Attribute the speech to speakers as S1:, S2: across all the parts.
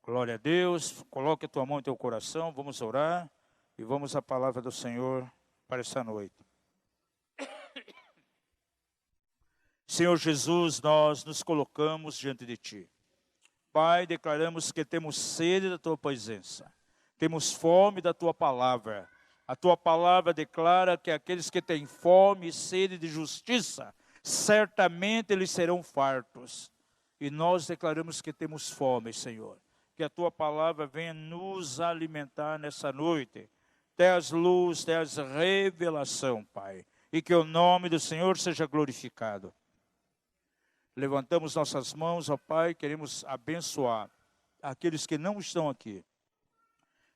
S1: Glória a Deus. Coloque a tua mão em teu coração. Vamos orar e vamos à palavra do Senhor para essa noite. Senhor Jesus, nós nos colocamos diante de Ti. Pai, declaramos que temos sede da Tua presença. Temos fome da Tua palavra. A Tua palavra declara que aqueles que têm fome e sede de justiça, certamente eles serão fartos. E nós declaramos que temos fome, Senhor. Que a Tua palavra venha nos alimentar nessa noite. Traz luz, traz revelação, Pai. E que o nome do Senhor seja glorificado. Levantamos nossas mãos, ó Pai, queremos abençoar aqueles que não estão aqui.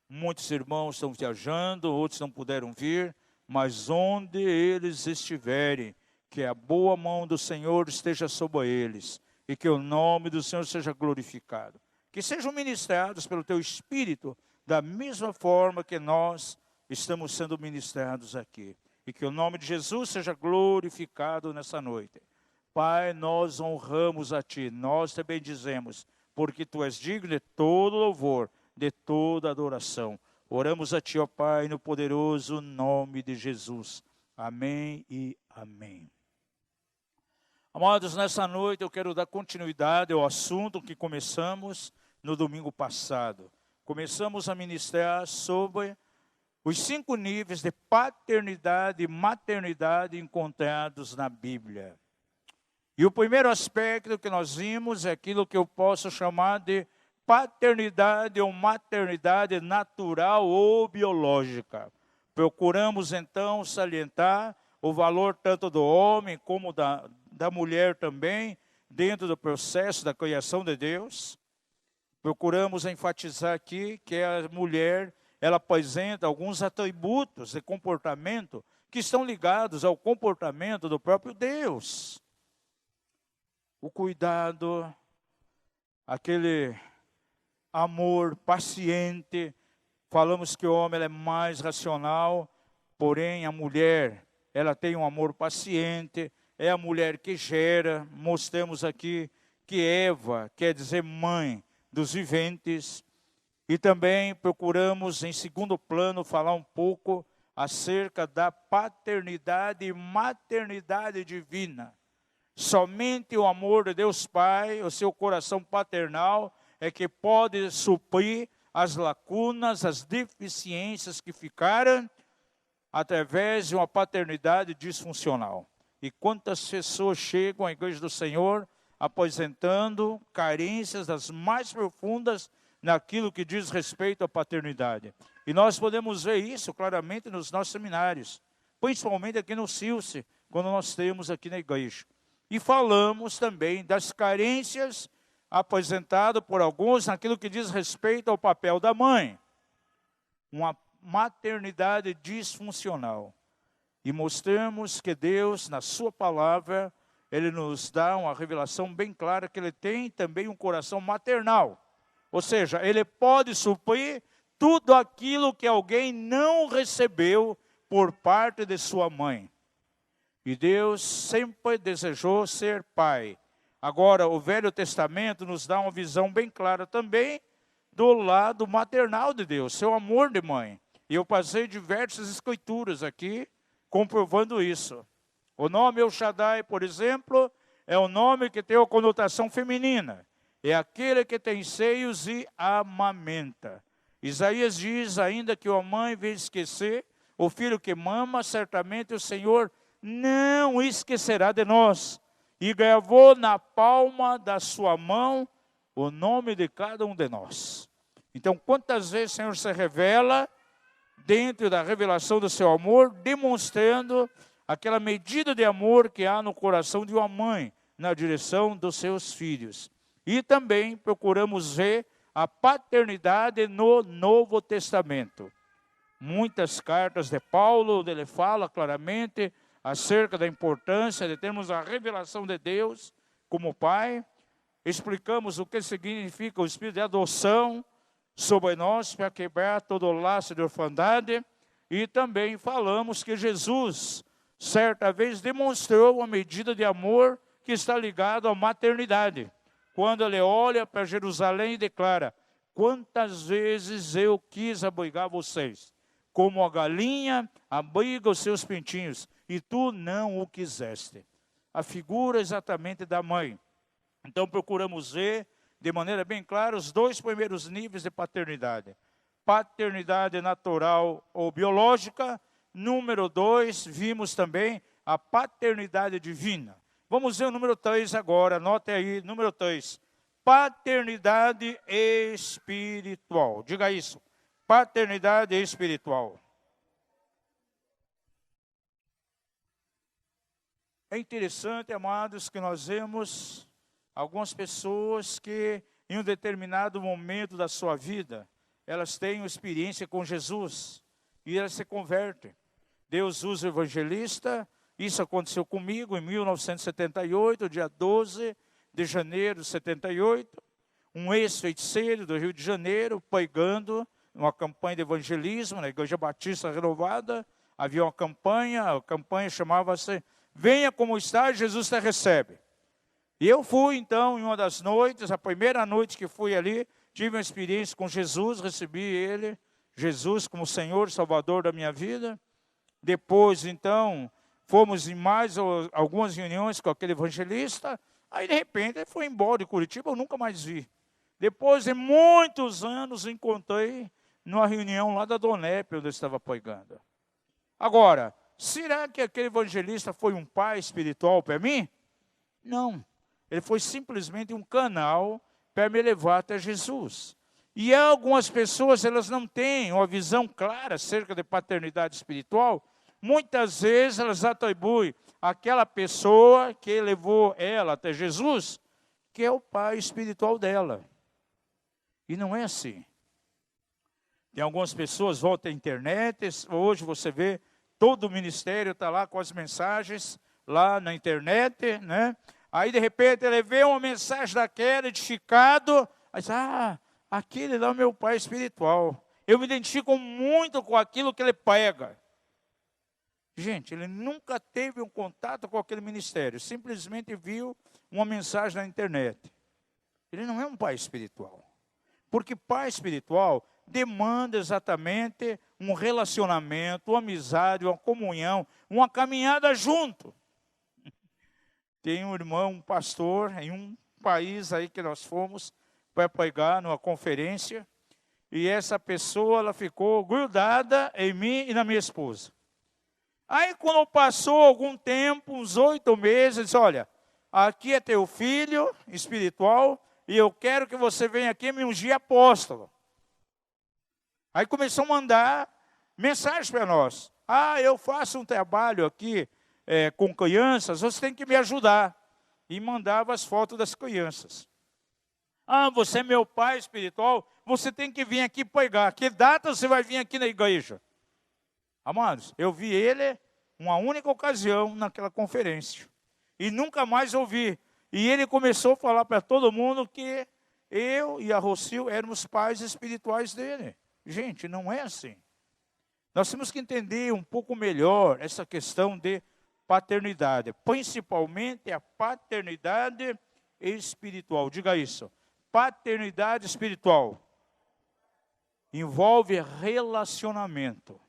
S1: Muitos irmãos estão viajando, outros não puderam vir, mas onde eles estiverem, que a boa mão do Senhor esteja sobre eles e que o nome do Senhor seja glorificado. Que sejam ministrados pelo Teu Espírito da mesma forma que nós estamos sendo ministrados aqui. E que o nome de Jesus seja glorificado nessa noite. Pai, nós honramos a Ti, nós te bendizemos, porque Tu és digno de todo louvor, de toda adoração. Oramos a Ti, ó Pai, no poderoso nome de Jesus. Amém e amém. Amados, nessa noite eu quero dar continuidade ao assunto que começamos no domingo passado. Começamos a ministrar sobre os 5 níveis de paternidade e maternidade encontrados na Bíblia. E o primeiro aspecto que nós vimos é aquilo que eu posso chamar de paternidade ou maternidade natural ou biológica. Procuramos então salientar o valor tanto do homem como da mulher também, dentro do processo da criação de Deus. Procuramos enfatizar aqui que a mulher, ela apresenta alguns atributos de comportamento que estão ligados ao comportamento do próprio Deus. O cuidado, aquele amor paciente. Falamos que o homem é mais racional, porém a mulher, ela tem um amor paciente, é a mulher que gera. Mostramos aqui que Eva quer dizer mãe dos viventes. E também procuramos, em segundo plano, falar um pouco acerca da paternidade e maternidade divina. Somente o amor de Deus Pai, o seu coração paternal, é que pode suprir as lacunas, as deficiências que ficaram através de uma paternidade disfuncional. E quantas pessoas chegam à igreja do Senhor apresentando carências das mais profundas naquilo que diz respeito à paternidade. E nós podemos ver isso claramente nos nossos seminários, principalmente aqui no Silce, quando nós temos aqui na igreja. E falamos também das carências apresentadas por alguns naquilo que diz respeito ao papel da mãe. Uma maternidade disfuncional. E mostramos que Deus, na sua palavra, Ele nos dá uma revelação bem clara que Ele tem também um coração maternal. Ou seja, Ele pode suprir tudo aquilo que alguém não recebeu por parte de sua mãe. E Deus sempre desejou ser pai. Agora, o Velho Testamento nos dá uma visão bem clara também do lado maternal de Deus, seu amor de mãe. E eu passei diversas escrituras aqui comprovando isso. O nome El Shaddai, por exemplo, é um nome que tem uma conotação feminina. É aquele que tem seios e amamenta. Isaías diz, ainda que a mãe venha esquecer, o filho que mama, certamente o Senhor não esquecerá de nós. E gravou na palma da sua mão o nome de cada um de nós. Então, quantas vezes o Senhor se revela dentro da revelação do seu amor, demonstrando aquela medida de amor que há no coração de uma mãe na direção dos seus filhos. E também procuramos ver a paternidade no Novo Testamento. Muitas cartas de Paulo, ele fala claramente acerca da importância de termos a revelação de Deus como Pai. Explicamos o que significa o espírito de adoção sobre nós para quebrar todo o laço de orfandade. E também falamos que Jesus, certa vez, demonstrou uma medida de amor que está ligado à maternidade. Quando ele olha para Jerusalém e declara, Quantas vezes eu quis abrigar vocês, como a galinha abriga os seus pintinhos, e tu não o quiseste. A figura exatamente da mãe. Então procuramos ver, de maneira bem clara, os dois primeiros níveis de paternidade. Paternidade natural ou biológica. Número 2, vimos também a paternidade divina. Vamos ver o número 3 agora, anote aí, número 3. Paternidade espiritual. Diga isso, paternidade espiritual. É interessante, amados, que nós vemos algumas pessoas que em um determinado momento da sua vida, elas têm uma experiência com Jesus e elas se convertem. Deus usa o evangelista. Isso aconteceu comigo em 1978, dia 12 de janeiro de 78. Um ex-feiticeiro do Rio de Janeiro, pregando uma campanha de evangelismo na Igreja Batista Renovada. Havia uma campanha, a campanha chamava-se Venha como está, Jesus te recebe. E eu fui então em uma das noites, a primeira noite que fui ali, tive uma experiência com Jesus, recebi Ele, Jesus como Senhor e Salvador da minha vida. Depois então, fomos em mais algumas reuniões com aquele evangelista. Aí de repente ele foi embora de Curitiba, eu nunca mais vi. Depois de muitos anos encontrei numa reunião lá da Donep, onde eu estava pregando. Agora, será que aquele evangelista foi um pai espiritual para mim? Não. Ele foi simplesmente um canal para me levar até Jesus. E algumas pessoas, elas não têm uma visão clara acerca de paternidade espiritual. Muitas vezes elas atribuem àquela pessoa que levou ela até Jesus, que é o pai espiritual dela. E não é assim. Tem algumas pessoas, volta à internet, hoje você vê, todo o ministério está lá com as mensagens, lá na internet, né? Aí de repente ele vê uma mensagem daquela, edificado, aí diz, aquele lá é o meu pai espiritual. Eu me identifico muito com aquilo que ele prega. Gente, ele nunca teve um contato com aquele ministério, simplesmente viu uma mensagem na internet. Ele não é um pai espiritual. Porque pai espiritual demanda exatamente um relacionamento, uma amizade, uma comunhão, uma caminhada junto. Tem um irmão, um pastor, em um país aí que nós fomos para pregar numa conferência, e essa pessoa, ela ficou grudada em mim e na minha esposa. Aí quando passou algum tempo, uns 8 meses, disse, olha, aqui é teu filho espiritual, e eu quero que você venha aqui me ungir apóstolo. Aí começou a mandar mensagens para nós. Eu faço um trabalho aqui com crianças, você tem que me ajudar. E mandava as fotos das crianças. Você é meu pai espiritual, você tem que vir aqui pregar. Que data você vai vir aqui na igreja? Amados, eu vi ele uma única ocasião naquela conferência. E nunca mais ouvi. E ele começou a falar para todo mundo que eu e a Rocio éramos pais espirituais dele. Gente, não é assim. Nós temos que entender um pouco melhor essa questão de paternidade. Principalmente a paternidade espiritual. Diga isso. Paternidade espiritual. Envolve relacionamento.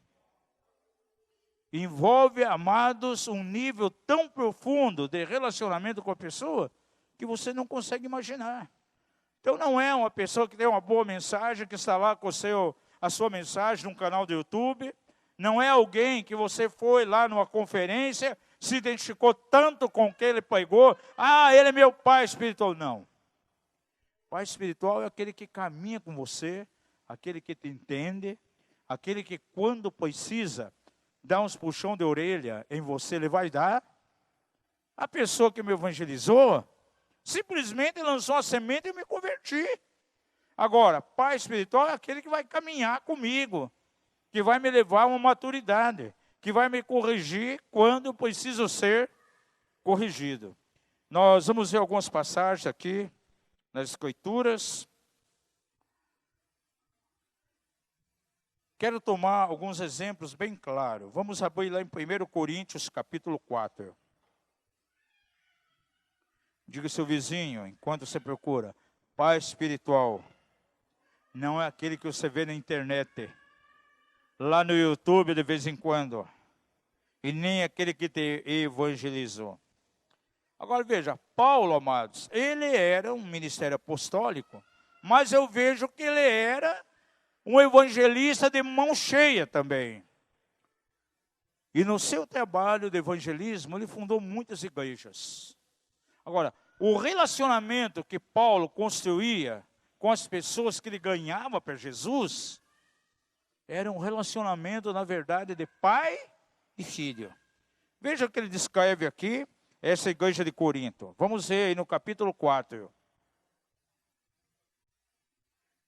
S1: Envolve, amados, um nível tão profundo de relacionamento com a pessoa que você não consegue imaginar. Então não é uma pessoa que tem uma boa mensagem, que está lá com a sua mensagem num canal do YouTube. Não é alguém que você foi lá numa conferência, se identificou tanto com o que ele pregou. Ele é meu pai espiritual. Não. Pai espiritual é aquele que caminha com você, aquele que te entende, aquele que quando precisa dar uns puxão de orelha em você, ele vai dar. A pessoa que me evangelizou, simplesmente lançou a semente e eu me converti. Agora, pai espiritual é aquele que vai caminhar comigo, que vai me levar a uma maturidade, que vai me corrigir quando eu preciso ser corrigido. Nós vamos ver algumas passagens aqui nas Escrituras. Quero tomar alguns exemplos bem claros. Vamos abrir lá em 1 Coríntios, capítulo 4. Diga ao seu vizinho, enquanto você procura, pai espiritual. Não é aquele que você vê na internet, lá no YouTube de vez em quando. E nem aquele que te evangelizou. Agora veja, Paulo, amados, ele era um ministério apostólico, mas eu vejo que ele era um evangelista de mão cheia também. E no seu trabalho de evangelismo, ele fundou muitas igrejas. Agora, o relacionamento que Paulo construía com as pessoas que ele ganhava para Jesus, era um relacionamento, na verdade, de pai e filho. Veja o que ele descreve aqui, essa igreja de Corinto. Vamos ver aí no capítulo 4.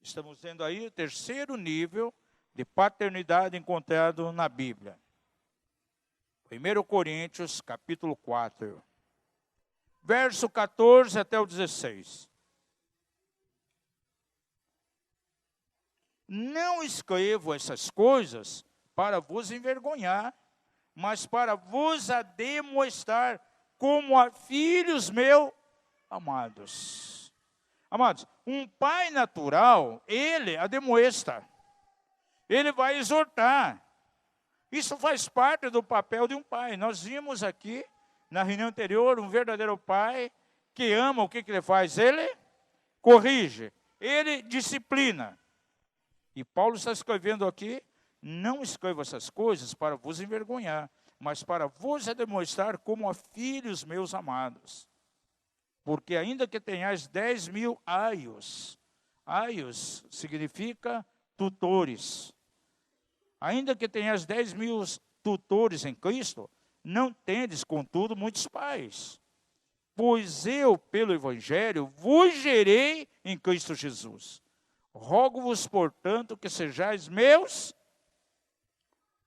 S1: Estamos vendo aí o terceiro nível de paternidade encontrado na Bíblia. 1 Coríntios, capítulo 4. Verso 14 até o 16. Não escrevo essas coisas para vos envergonhar, mas para vos demonstrar como a filhos meus amados. Amados, um pai natural, ele ademoesta. Ele vai exortar. Isso faz parte do papel de um pai. Nós vimos aqui, na reunião anterior, um verdadeiro pai que ama, o que ele faz? Ele corrige, ele disciplina. E Paulo está escrevendo aqui, não escreva essas coisas para vos envergonhar, mas para vos demonstrar como a filhos meus amados. Porque ainda que tenhais 10.000 aios significa tutores. Ainda que tenhas 10.000 tutores em Cristo, não tendes, contudo, muitos pais. Pois eu, pelo Evangelho, vos gerei em Cristo Jesus. Rogo-vos, portanto, que sejais meus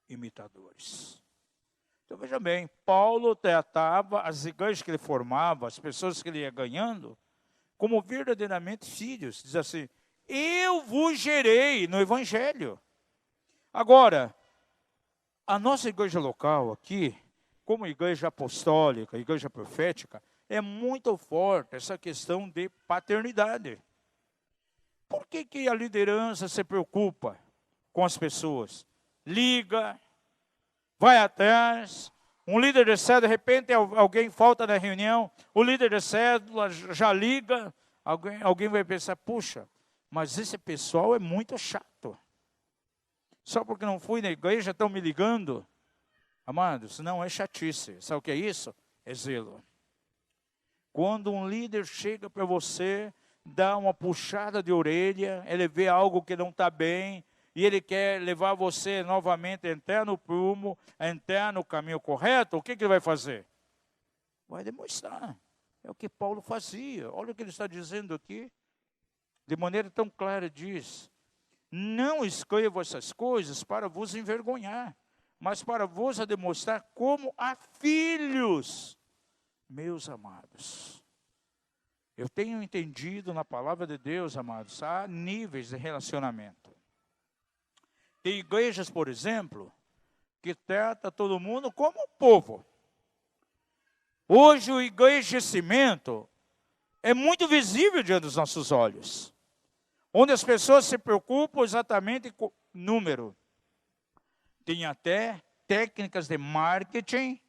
S1: imitadores. Então, veja bem, Paulo tratava as igrejas que ele formava, as pessoas que ele ia ganhando, como verdadeiramente filhos. Diz assim, eu vos gerei no Evangelho. Agora, a nossa igreja local aqui, como igreja apostólica, igreja profética, é muito forte essa questão de paternidade. Por que a liderança se preocupa com as pessoas? Liga, vai atrás, um líder de célula, de repente alguém falta na reunião, o líder de célula já liga, alguém vai pensar, puxa, mas esse pessoal é muito chato. Só porque não fui na igreja estão me ligando? Amados, não é chatice. Sabe o que é isso? É zelo. Quando um líder chega para você, dá uma puxada de orelha, ele vê algo que não está bem, e ele quer levar você novamente a entrar no prumo, a entrar no caminho correto, o que ele vai fazer? Vai demonstrar. É o que Paulo fazia. Olha o que ele está dizendo aqui. De maneira tão clara diz, não escrevo essas coisas para vos envergonhar, mas para vos demonstrar como a filhos, meus amados. Eu tenho entendido na palavra de Deus, amados, há níveis de relacionamento. Tem igrejas, por exemplo, que trata todo mundo como povo. Hoje o engrandecimento é muito visível diante dos nossos olhos, onde as pessoas se preocupam exatamente com número. Tem até técnicas de marketing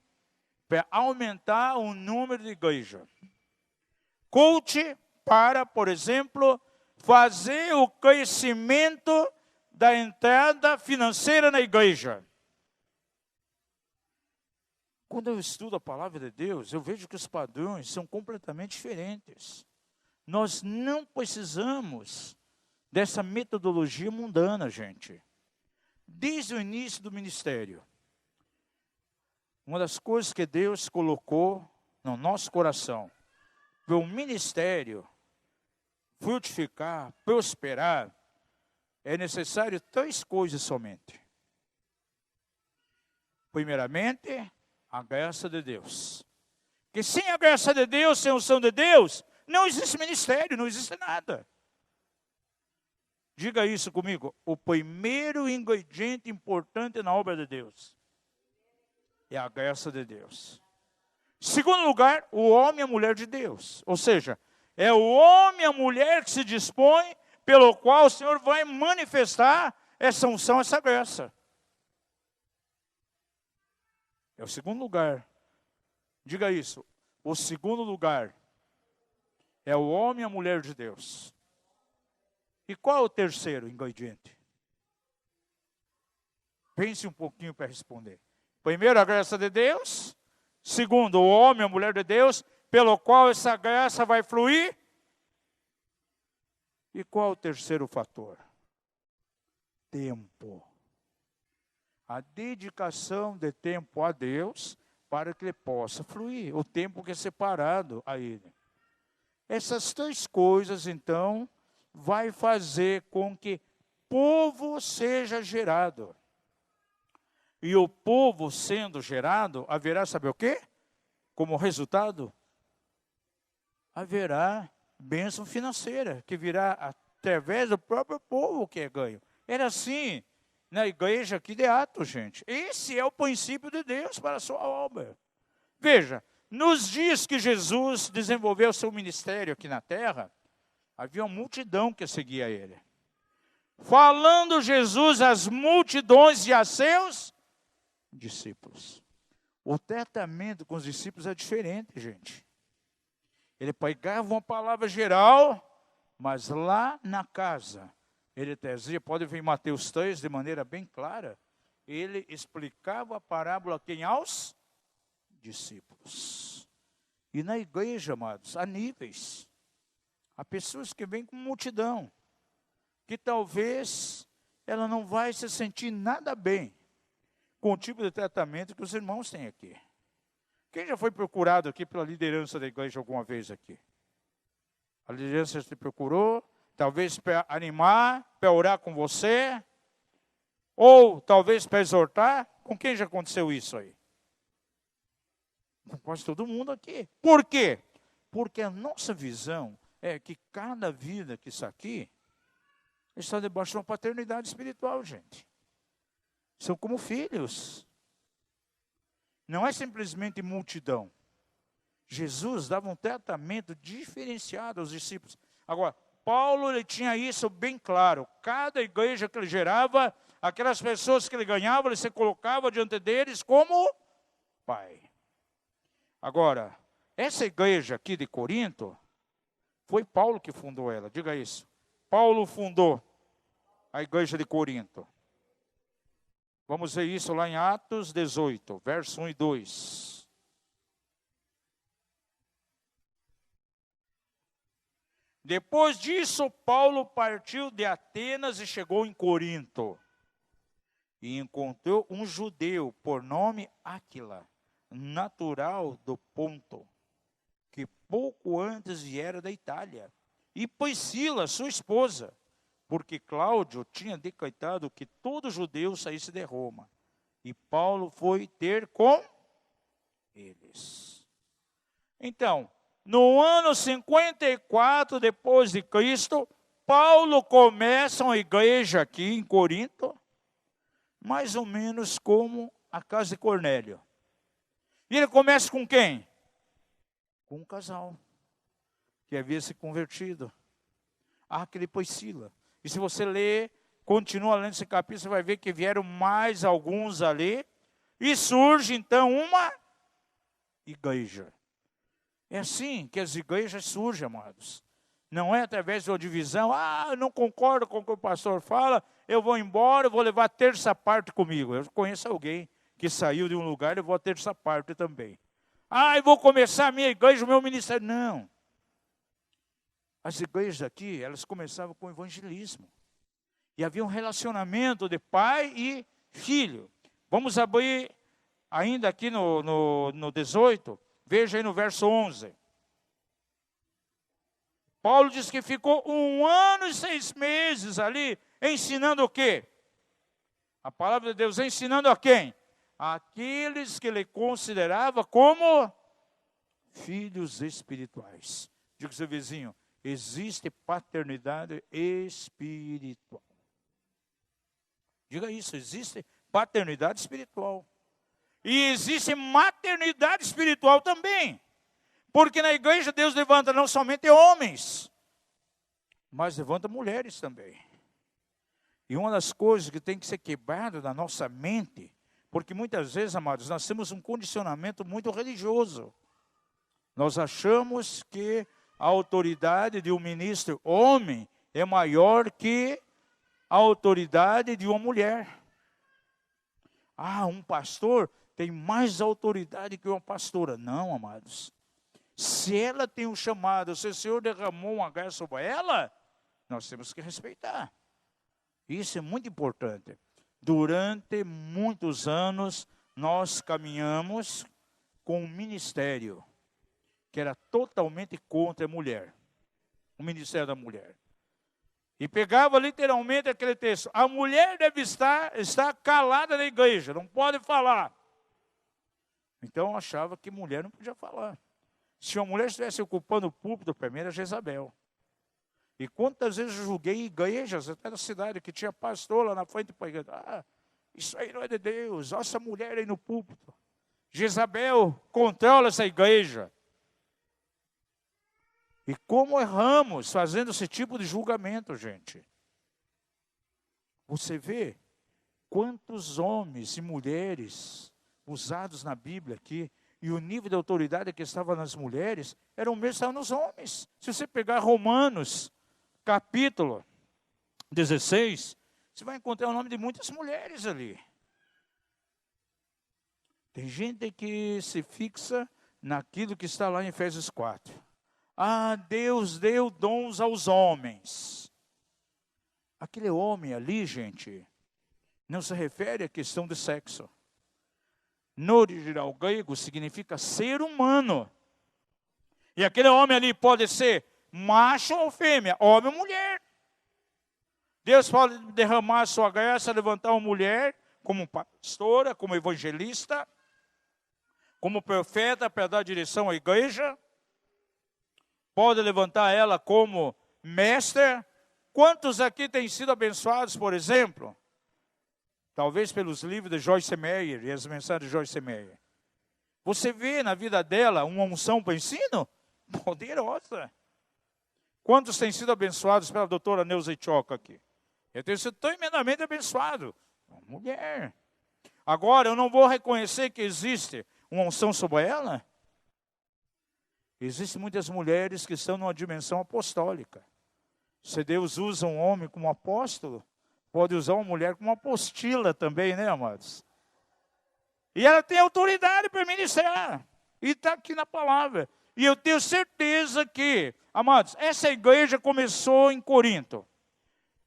S1: para aumentar o número de igreja. Coach para, por exemplo, fazer o crescimento da entrada financeira na igreja. Quando eu estudo a palavra de Deus, eu vejo que os padrões são completamente diferentes. Nós não precisamos dessa metodologia mundana, gente. Desde o início do ministério, uma das coisas que Deus colocou no nosso coração, para o ministério frutificar, prosperar, é necessário 3 coisas somente. Primeiramente, a graça de Deus. Que sem a graça de Deus, sem a unção de Deus, não existe ministério, não existe nada. Diga isso comigo. O primeiro ingrediente importante na obra de Deus é a graça de Deus. Segundo lugar, o homem e a mulher de Deus. Ou seja, é o homem e a mulher que se dispõe pelo qual o Senhor vai manifestar essa unção, essa graça. É o segundo lugar. Diga isso. O segundo lugar é o homem e a mulher de Deus. E qual é o terceiro ingrediente? Pense um pouquinho para responder. Primeiro, a graça de Deus. Segundo, o homem e a mulher de Deus, pelo qual essa graça vai fluir. E qual é o terceiro fator? Tempo. A dedicação de tempo a Deus para que ele possa fluir. O tempo que é separado a Ele. Essas três coisas, então, vai fazer com que povo seja gerado. E o povo sendo gerado, haverá, sabe o quê? Como resultado, haverá bênção financeira, que virá através do próprio povo que é ganho. Era assim na igreja aqui de Atos, gente. Esse é o princípio de Deus para a sua obra. Veja, nos dias que Jesus desenvolveu seu ministério aqui na terra, havia uma multidão que seguia ele. Falando Jesus às multidões e a seus discípulos. O tratamento com os discípulos é diferente, gente. Ele pegava uma palavra geral, mas lá na casa, ele trazia, pode ver em Mateus 3 de maneira bem clara, ele explicava a parábola a quem? Aos discípulos. E na igreja, amados, há níveis. Há pessoas que vêm com multidão, que talvez ela não vai se sentir nada bem com o tipo de tratamento que os irmãos têm aqui. Quem já foi procurado aqui pela liderança da igreja alguma vez aqui? A liderança te procurou, talvez para animar, para orar com você, ou talvez para exortar. Com quem já aconteceu isso aí? Com quase todo mundo aqui. Por quê? Porque a nossa visão é que cada vida que está aqui está debaixo de uma paternidade espiritual, gente. São como filhos. Não é simplesmente multidão. Jesus dava um tratamento diferenciado aos discípulos. Agora, Paulo ele tinha isso bem claro. Cada igreja que ele gerava, aquelas pessoas que ele ganhava, ele se colocava diante deles como pai. Agora, essa igreja aqui de Corinto, foi Paulo que fundou ela, diga isso. Paulo fundou a igreja de Corinto. Vamos ver isso lá em Atos 18, verso 1 e 2. Depois disso, Paulo partiu de Atenas e chegou em Corinto. E encontrou um judeu por nome Áquila, natural do Ponto, que pouco antes viera da Itália. E Priscila, sua esposa, porque Cláudio tinha decretado que todo judeu saísse de Roma. E Paulo foi ter com eles. Então, no ano 54 depois de Cristo, Paulo começa uma igreja aqui em Corinto, mais ou menos como a casa de Cornélio. E ele começa com quem? Com um casal que havia se convertido. Áquila e Priscila. E se você ler, continua lendo esse capítulo, você vai ver que vieram mais alguns ali. E surge então uma igreja. É assim que as igrejas surgem, amados. Não é através de uma divisão. Eu não concordo com o que o pastor fala, eu vou embora, eu vou levar a terça parte comigo. Eu conheço alguém que saiu de um lugar e levou a terça parte também. Eu vou começar a minha igreja, o meu ministério. Não. As igrejas aqui, elas começavam com evangelismo. E havia um relacionamento de pai e filho. Vamos abrir ainda aqui no 18. Veja aí no verso 11. Paulo diz que ficou 1 ano e 6 meses ali, ensinando o quê? A palavra de Deus, ensinando a quem? Aqueles que ele considerava como filhos espirituais. Diga ao seu vizinho, existe paternidade espiritual. Diga isso, existe paternidade espiritual. E existe maternidade espiritual também. Porque na igreja Deus levanta não somente homens, mas levanta mulheres também. E uma das coisas que tem que ser quebrada na nossa mente, porque muitas vezes, amados, nós temos um condicionamento muito religioso. Nós achamos que a autoridade de um ministro homem é maior que a autoridade de uma mulher. Um pastor tem mais autoridade que uma pastora. Não, amados. Se ela tem um chamado, se o Senhor derramou uma graça sobre ela, nós temos que respeitar. Isso é muito importante. Durante muitos anos, nós caminhamos com um ministério que era totalmente contra a mulher. O ministério da mulher. E pegava literalmente aquele texto. A mulher deve estar calada na igreja, não pode falar. Então eu achava que mulher não podia falar. Se uma mulher estivesse ocupando o púlpito, para mim era Jezabel. E quantas vezes eu julguei igrejas, até na cidade, que tinha pastor lá na frente para a igreja. Isso aí não é de Deus, olha essa mulher aí no púlpito. Jezabel controla essa igreja. E como erramos fazendo esse tipo de julgamento, gente. Você vê quantos homens e mulheres usados na Bíblia aqui, e o nível de autoridade que estava nas mulheres, era o mesmo que estava nos homens. Se você pegar Romanos, capítulo 16, você vai encontrar o nome de muitas mulheres ali. Tem gente que se fixa naquilo que está lá em Efésios 4. Deus deu dons aos homens. Aquele homem ali, gente, não se refere à questão de sexo. No original grego significa ser humano. E aquele homem ali pode ser macho ou fêmea, homem ou mulher. Deus pode derramar a sua graça, levantar uma mulher como pastora, como evangelista, como profeta para dar direção à igreja. Pode levantar ela como mestre. Quantos aqui têm sido abençoados, por exemplo? Talvez pelos livros de Joyce Meyer e as mensagens de Joyce Meyer. Você vê na vida dela uma unção para ensino poderosa. Quantos têm sido abençoados pela doutora Neuza Ichoca aqui? Eu tenho sido tremendamente abençoado. Uma mulher. Agora, eu não vou reconhecer que existe uma unção sobre ela? Existem muitas mulheres que estão numa dimensão apostólica. Se Deus usa um homem como apóstolo, pode usar uma mulher como apostila também, né, amados? E ela tem autoridade para ministrar. E está aqui na palavra. E eu tenho certeza que, amados, essa igreja começou em Corinto,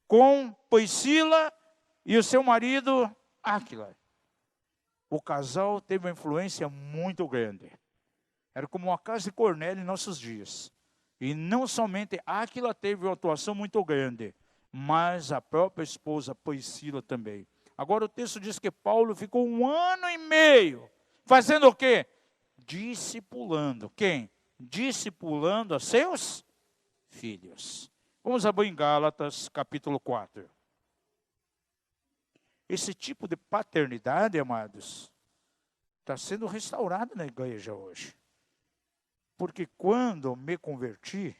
S1: com Priscila e o seu marido Áquila. O casal teve uma influência muito grande. Era como uma casa de Cornélio em nossos dias. E não somente Áquila teve uma atuação muito grande, mas a própria esposa Priscila também. Agora o texto diz que Paulo ficou 1 ano e meio, fazendo o quê? Discipulando. Quem? Discipulando a seus filhos. Vamos abrir em Gálatas, capítulo 4. Esse tipo de paternidade, amados, está sendo restaurado na igreja hoje. Porque quando me converti,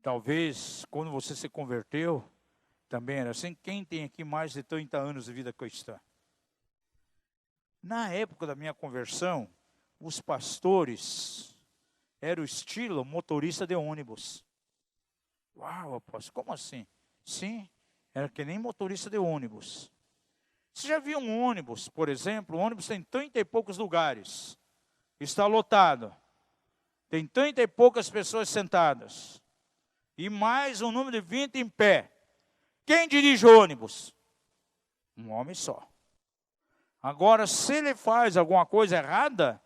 S1: talvez quando você se converteu, também era assim. Quem tem aqui mais de 30 anos de vida cristã? Na época da minha conversão, os pastores eram o estilo motorista de ônibus. Uau, apóstolo, como assim? Sim, era que nem motorista de ônibus. Você já viu um ônibus, por exemplo? O ônibus tem 30 e poucos lugares. Está lotado. Tem 30 e poucas pessoas sentadas. E mais um número de 20 em pé. Quem dirige o ônibus? Um homem só. Agora, se ele faz alguma coisa errada,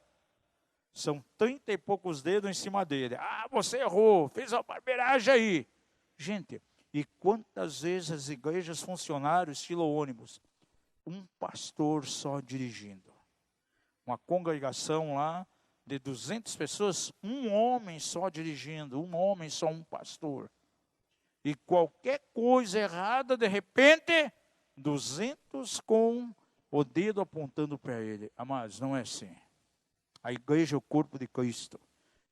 S1: são 30 e poucos dedos em cima dele. Você errou, fez uma barbeiragem aí. Gente, e quantas vezes as igrejas funcionaram estilo ônibus? Um pastor só dirigindo. Uma congregação lá de 200 pessoas, um homem só dirigindo, um homem só, um pastor. E qualquer coisa errada, de repente, 200 com o dedo apontando para ele. Amados, não é assim. A igreja é o corpo de Cristo.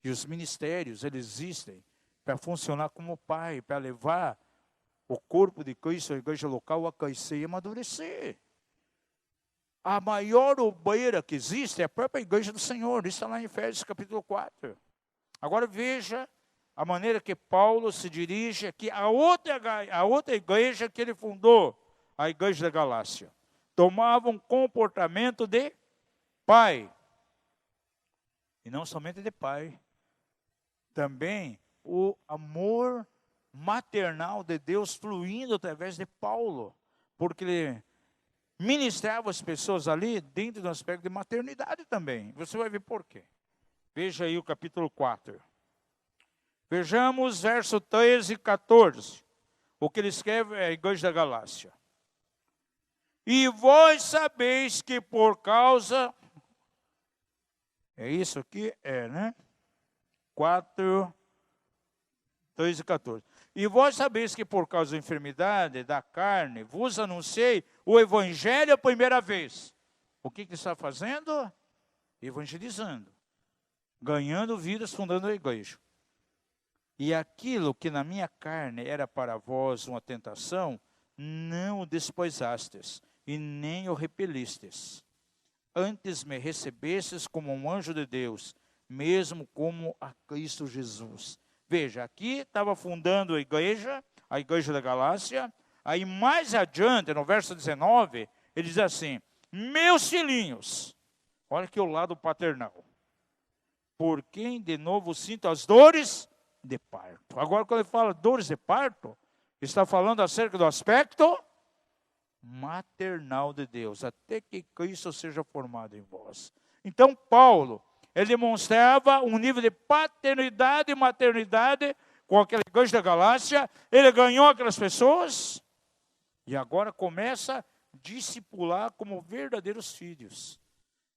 S1: E os ministérios, eles existem para funcionar como pai, para levar o corpo de Cristo, a igreja local, a crescer e amadurecer. A maior obreira que existe é a própria igreja do Senhor. Isso está lá em Efésios capítulo 4. Agora veja a maneira que Paulo se dirige aqui a outra igreja que ele fundou, a igreja da Galácia. Tomava um comportamento de pai. E não somente de pai. Também o amor maternal de Deus fluindo através de Paulo. Porque ele ministrava as pessoas ali dentro do aspecto de maternidade também. Você vai ver por quê. Veja aí o capítulo 4. Vejamos verso 13 e 14. O que ele escreve é a igreja da Galácia. E vós sabeis que por causa... É isso aqui? É, né? 4, 13 e 14. E vós sabeis que por causa da enfermidade da carne, vos anunciei o evangelho a primeira vez. O que está fazendo? Evangelizando. Ganhando vidas, fundando a igreja. E aquilo que na minha carne era para vós uma tentação, não o desprezastes, e nem o repelistes. Antes me recebestes como um anjo de Deus, mesmo como a Cristo Jesus. Veja, aqui estava fundando a igreja da Galácia. Aí mais adiante, no verso 19, ele diz assim: meus filhinhos, olha aqui o lado paternal, por quem de novo sinto as dores de parto. Agora, quando ele fala dores de parto, está falando acerca do aspecto maternal de Deus, até que Cristo seja formado em vós. Então, Paulo, ele demonstrava um nível de paternidade e maternidade com aquela igreja da Galácia. Ele ganhou aquelas pessoas e agora começa a discipular como verdadeiros filhos.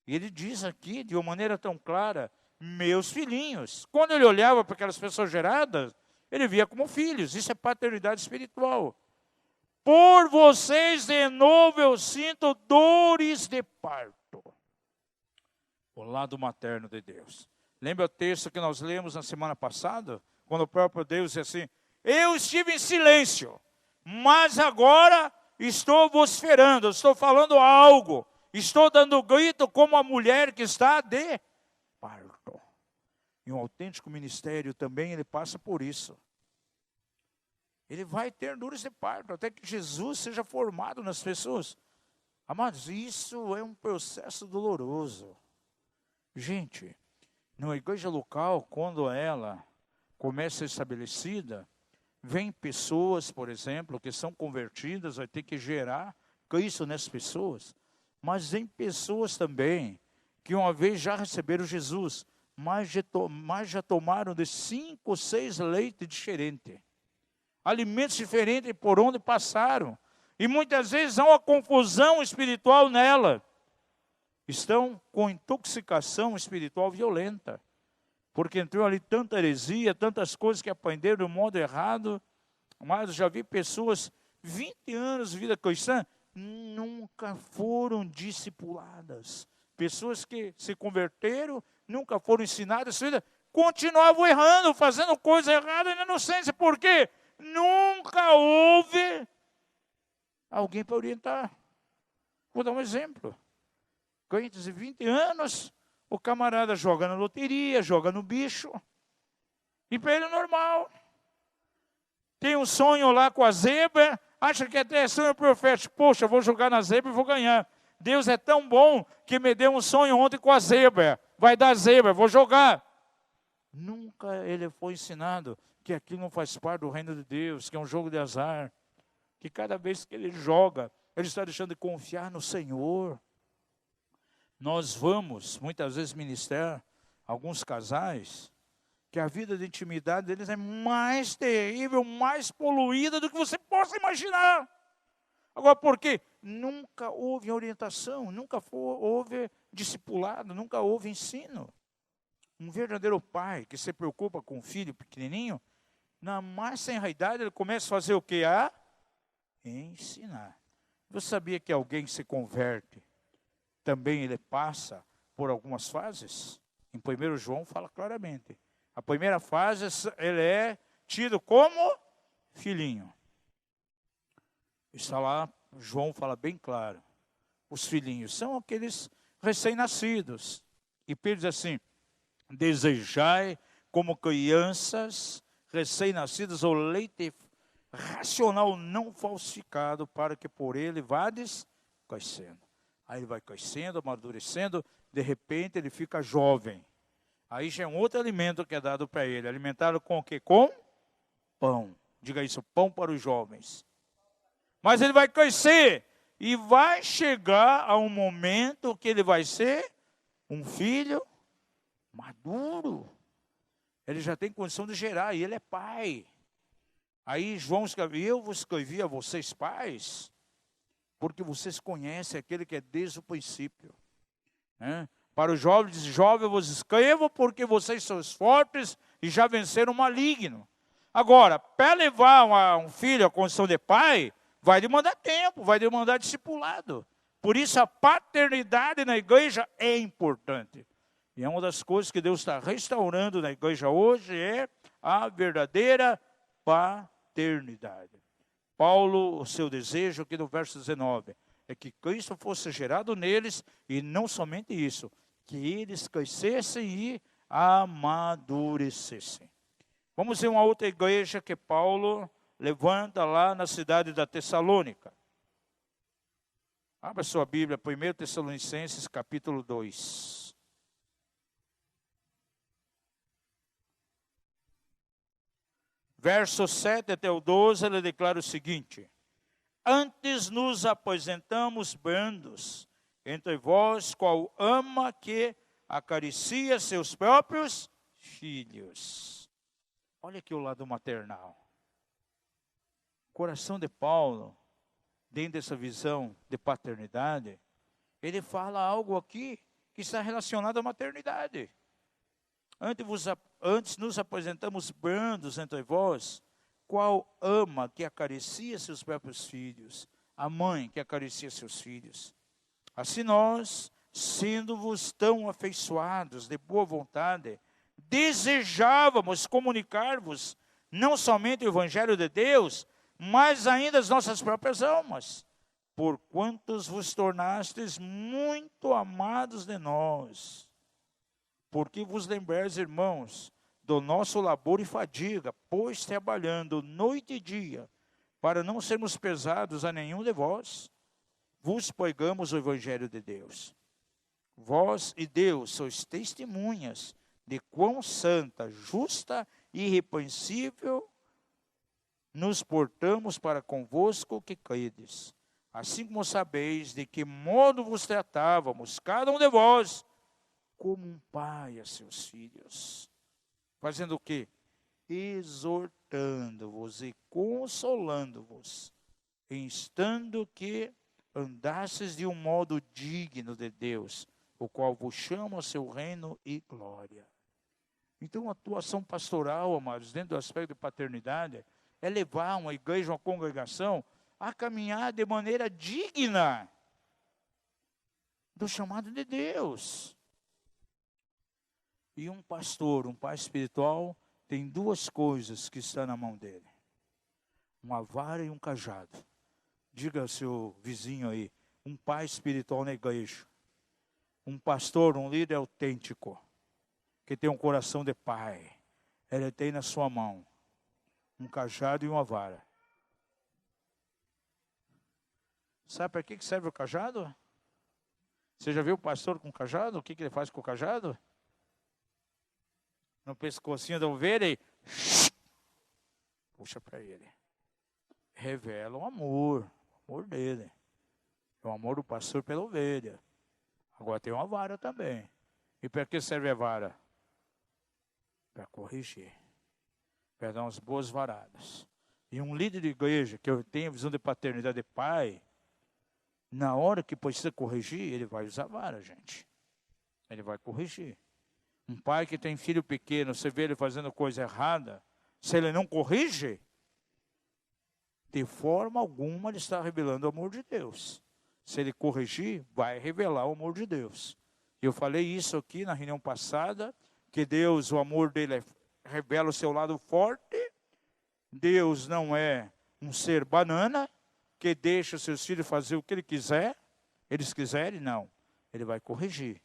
S1: E ele diz aqui, de uma maneira tão clara, meus filhinhos. Quando ele olhava para aquelas pessoas geradas, ele via como filhos. Isso é paternidade espiritual. Por vocês de novo eu sinto dores de parto. O lado materno de Deus. Lembra o texto que nós lemos na semana passada? Quando o próprio Deus disse assim: eu estive em silêncio, mas agora estou vociferando, estou falando algo, estou dando grito como a mulher que está de parto. E um autêntico ministério também, ele passa por isso. Ele vai ter dores de parto, até que Jesus seja formado nas pessoas. Amados, isso é um processo doloroso. Gente, numa igreja local, quando ela começa a ser estabelecida, vem pessoas, por exemplo, que são convertidas, vai ter que gerar Cristo nessas pessoas. Mas vem pessoas também, que uma vez já receberam Jesus, mas já tomaram de 5 ou 6 leites diferentes. Alimentos diferentes por onde passaram. E muitas vezes há uma confusão espiritual nela. Estão com intoxicação espiritual violenta. Porque entrou ali tanta heresia, tantas coisas que aprenderam do modo errado. Mas eu já vi pessoas, 20 anos de vida cristã, nunca foram discipuladas. Pessoas que se converteram, nunca foram ensinadas, continuavam errando, fazendo coisa errada na inocência. Por quê? Nunca houve alguém para orientar. Vou dar um exemplo. Crentes de 20 anos, o camarada joga na loteria, joga no bicho. E para ele é normal. Tem um sonho lá com a zebra, acha que até é sonho profético. Poxa, vou jogar na zebra e vou ganhar. Deus é tão bom que me deu um sonho ontem com a zebra. Vai dar zebra, vou jogar. Nunca ele foi ensinado que aquilo não faz parte do reino de Deus, que é um jogo de azar. Que cada vez que ele joga, ele está deixando de confiar no Senhor. Nós vamos, muitas vezes, ministrar alguns casais, que a vida de intimidade deles é mais terrível, mais poluída do que você possa imaginar. Agora, por quê? Nunca houve orientação, nunca houve discipulado, nunca houve ensino. Um verdadeiro pai que se preocupa com o filho pequenininho, na mais tenra idade, ele começa a fazer o quê? A ensinar. Você sabia que alguém que se converte, também ele passa por algumas fases? Em 1 João fala claramente. A primeira fase, ele é tido como filhinho. Está lá, João fala bem claro. Os filhinhos são aqueles recém-nascidos. E Pedro diz assim: desejai como crianças recém-nascidas o leite racional não falsificado, para que por ele vades crescendo. Aí ele vai crescendo, amadurecendo, de repente ele fica jovem. Aí já é um outro alimento que é dado para ele. Alimentado com o quê? Com pão. Diga isso, pão para os jovens. Mas ele vai crescer e vai chegar a um momento que ele vai ser um filho maduro. Ele já tem condição de gerar e ele é pai. Aí João escreve: eu vos escrevi a vocês pais, porque vocês conhecem aquele que é desde o princípio. Para os jovens, jovem eu vos escrevo porque vocês são fortes e já venceram o maligno. Agora, para levar um filho à condição de pai, vai demandar tempo, vai demandar discipulado. Por isso a paternidade na igreja é importante. E é uma das coisas que Deus está restaurando na igreja hoje, é a verdadeira paternidade. Paulo, o seu desejo aqui no verso 19, é que Cristo fosse gerado neles, e não somente isso, que eles crescessem e amadurecessem. Vamos ver uma outra igreja que Paulo levanta lá na cidade da Tessalônica. Abra sua Bíblia, 1 Tessalonicenses, capítulo 2. Verso 7 até o 12, ele declara o seguinte: antes nos apresentamos brandos entre vós, qual ama que acaricia seus próprios filhos. Olha aqui o lado maternal. O coração de Paulo, dentro dessa visão de paternidade, ele fala algo aqui que está relacionado à maternidade. Antes nos apresentamos brandos entre vós, qual ama que acaricia seus próprios filhos, a mãe que acaricia seus filhos. Assim nós, sendo-vos tão afeiçoados de boa vontade, desejávamos comunicar-vos não somente o Evangelho de Deus, mas ainda as nossas próprias almas, porquanto vos tornastes muito amados de nós. Porque vos lembrais, irmãos, do nosso labor e fadiga, pois trabalhando noite e dia, para não sermos pesados a nenhum de vós, vos pregamos o Evangelho de Deus. Vós e Deus sois testemunhas de quão santa, justa e irrepreensível nos portamos para convosco que credes. Assim como sabeis de que modo vos tratávamos, cada um de vós, como um pai a seus filhos. Fazendo o quê? Exortando-vos e consolando-vos, instando que andasses de um modo digno de Deus, o qual vos chama ao seu reino e glória. Então, a atuação pastoral, amados, dentro do aspecto de paternidade, é levar uma igreja, uma congregação, a caminhar de maneira digna do chamado de Deus. E um pastor, um pai espiritual, tem duas coisas que estão na mão dele: uma vara e um cajado. Diga ao seu vizinho aí, um pai espiritual na igreja, um pastor, um líder autêntico, que tem um coração de pai, ele tem na sua mão um cajado e uma vara. Sabe para que serve o cajado? Você já viu o pastor com cajado? O que ele faz com o cajado? No pescocinho da ovelha e puxa para ele. Revela o amor dele. O amor do pastor pela ovelha. Agora tem uma vara também. E para que serve a vara? Para corrigir. Para dar umas boas varadas. E um líder de igreja que tem a visão de paternidade de pai, na hora que precisa corrigir, ele vai usar a vara, gente. Ele vai corrigir. Um pai que tem filho pequeno, você vê ele fazendo coisa errada, se ele não corrige, de forma alguma ele está revelando o amor de Deus. Se ele corrigir, vai revelar o amor de Deus. Eu falei isso aqui na reunião passada, que Deus, o amor dele revela o seu lado forte Deus não é um ser banana, que deixa seus filhos fazer o que eles quiserem, não. Ele vai corrigir.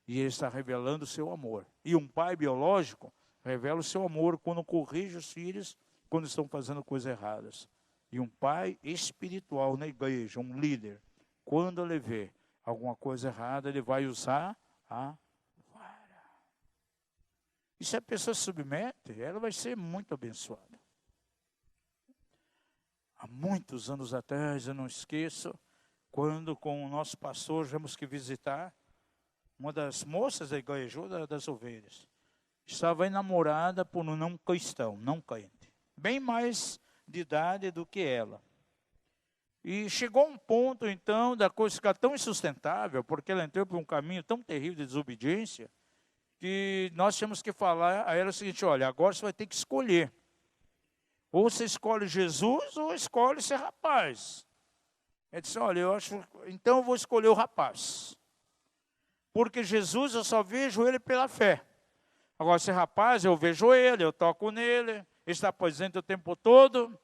S1: E ele está revelando o seu amor. E um pai biológico revela o seu amor quando corrige os filhos quando estão fazendo coisas erradas. E um pai espiritual na igreja, um líder, quando ele vê alguma coisa errada, ele vai usar a vara. E se a pessoa se submete, ela vai ser muito abençoada. Há muitos anos atrás, eu não esqueço, quando com o nosso pastor tivemos que visitar uma das moças da igreja, ou das ovelhas, estava enamorada por um não cristão, não crente, bem mais de idade do que ela. E chegou um ponto, então, da coisa ficar tão insustentável, porque ela entrou por um caminho tão terrível de desobediência, que nós tínhamos que falar a ela o seguinte: olha, agora você vai ter que escolher. Ou você escolhe Jesus, ou escolhe ser rapaz. Ele disse: olha, então eu vou escolher o rapaz. Porque Jesus eu só vejo ele pela fé. Agora, ser rapaz, eu vejo ele, eu toco nele, ele está presente o tempo todo.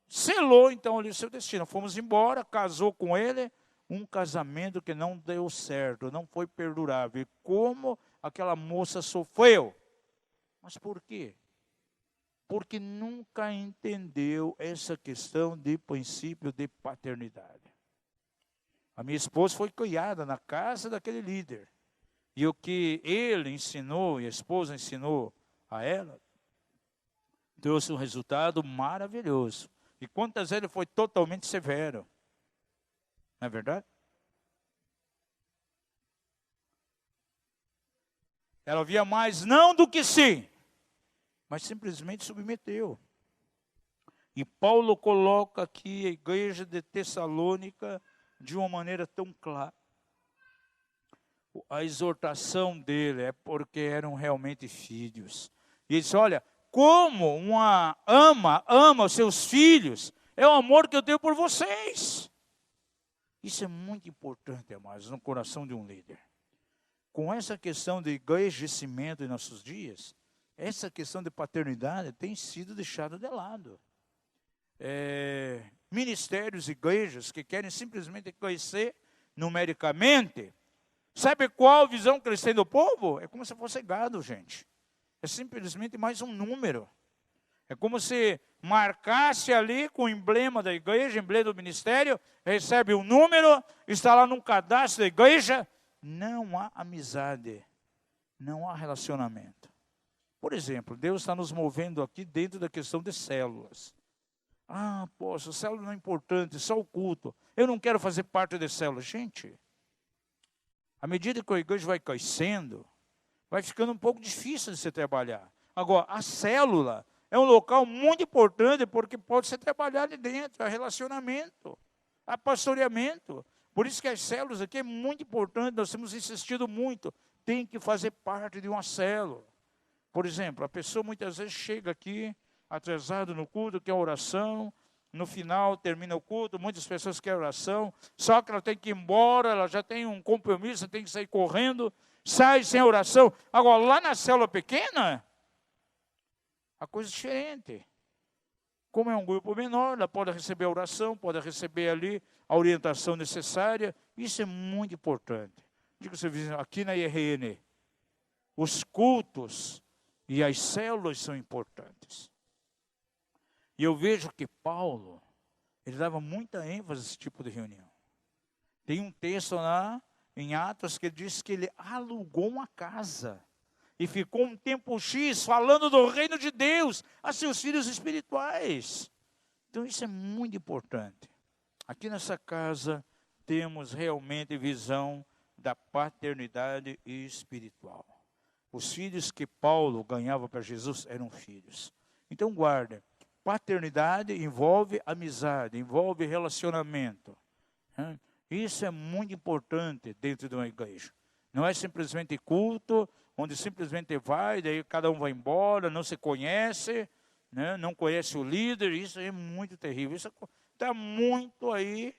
S1: Selou então ali o seu destino. Fomos embora, casou com ele. Um casamento que não deu certo, não foi perdurável. E como aquela moça sofreu. Mas por quê? Porque nunca entendeu essa questão de princípio de paternidade. A minha esposa foi criada na casa daquele líder. E o que ele ensinou e a esposa ensinou a ela, trouxe um resultado maravilhoso. E quantas vezes ele foi totalmente severo. Não é verdade? Ela via mais não do que sim, mas simplesmente submeteu. E Paulo coloca aqui a igreja de Tessalônica de uma maneira tão clara. A exortação dele é porque eram realmente filhos. E ele diz: olha, como uma ama os seus filhos, é o amor que eu tenho por vocês. Isso é muito importante, amados, no coração de um líder. Com essa questão de engrandecimento em nossos dias, essa questão de paternidade tem sido deixada de lado. Ministérios, igrejas que querem simplesmente crescer numericamente. Sabe qual a visão que eles têm do povo? É como se fosse gado, gente. É simplesmente mais um número. É como se marcasse ali com o emblema da igreja, emblema do ministério, recebe um número, está lá num cadastro da igreja. Não há amizade, não há relacionamento. Por exemplo, Deus está nos movendo aqui dentro da questão de células. Poxa, célula não é importante, só o culto. Eu não quero fazer parte de célula. Gente, à medida que a igreja vai crescendo, vai ficando um pouco difícil de se trabalhar. Agora, a célula é um local muito importante porque pode ser trabalhado ali dentro, há relacionamento, há pastoreamento. Por isso que as células aqui é muito importante, nós temos insistido muito, tem que fazer parte de uma célula. Por exemplo, a pessoa muitas vezes chega aqui, atrasado no culto, quer oração, no final termina o culto, muitas pessoas querem oração, só que ela tem que ir embora, ela já tem um compromisso, tem que sair correndo, sai sem oração. Agora, lá na célula pequena, a coisa é diferente. Como é um grupo menor, ela pode receber a oração, pode receber ali a orientação necessária. Isso é muito importante. Diga você aqui na IRN, os cultos e as células são importantes. E eu vejo que Paulo, ele dava muita ênfase a esse tipo de reunião. Tem um texto lá em Atos que diz que ele alugou uma casa e ficou um tempo X falando do reino de Deus a seus filhos espirituais. Então isso é muito importante. Aqui nessa casa temos realmente visão da paternidade espiritual. Os filhos que Paulo ganhava para Jesus eram filhos. Então guarda, paternidade envolve amizade, envolve relacionamento. Isso é muito importante dentro de uma igreja. Não é simplesmente culto, onde simplesmente vai, daí cada um vai embora, não se conhece, né? Não conhece o líder. Isso é muito terrível. Isso está muito aí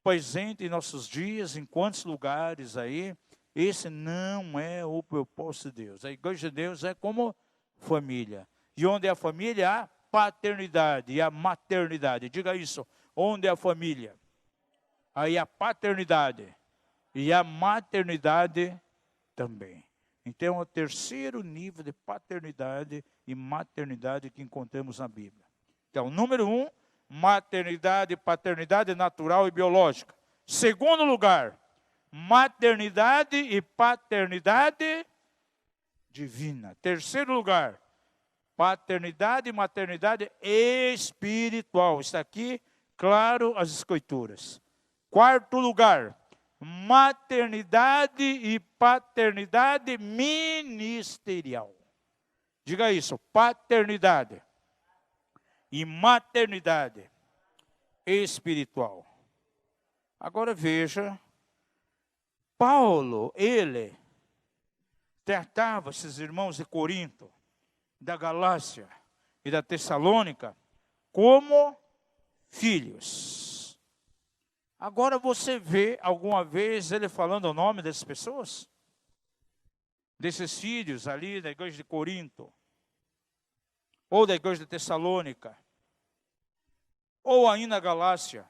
S1: presente em nossos dias, em quantos lugares aí. Esse não é o propósito de Deus. A igreja de Deus é como família. E onde é a família, há paternidade e a maternidade. Diga isso. Onde é a família? Aí a paternidade e a maternidade também. Então, é o terceiro nível de paternidade e maternidade que encontramos na Bíblia. Então, número 1, maternidade e paternidade natural e biológica. Segundo lugar, maternidade e paternidade divina. Terceiro lugar, paternidade e maternidade espiritual. Está aqui, claro, as Escrituras. Quarto lugar, maternidade e paternidade ministerial. Diga isso, paternidade e maternidade espiritual. Agora veja, Paulo, ele tratava esses irmãos de Corinto, da Galácia e da Tessalônica como filhos. Agora você vê alguma vez ele falando o nome dessas pessoas? Desses filhos ali da igreja de Corinto, ou da igreja de Tessalônica, ou ainda na Galácia.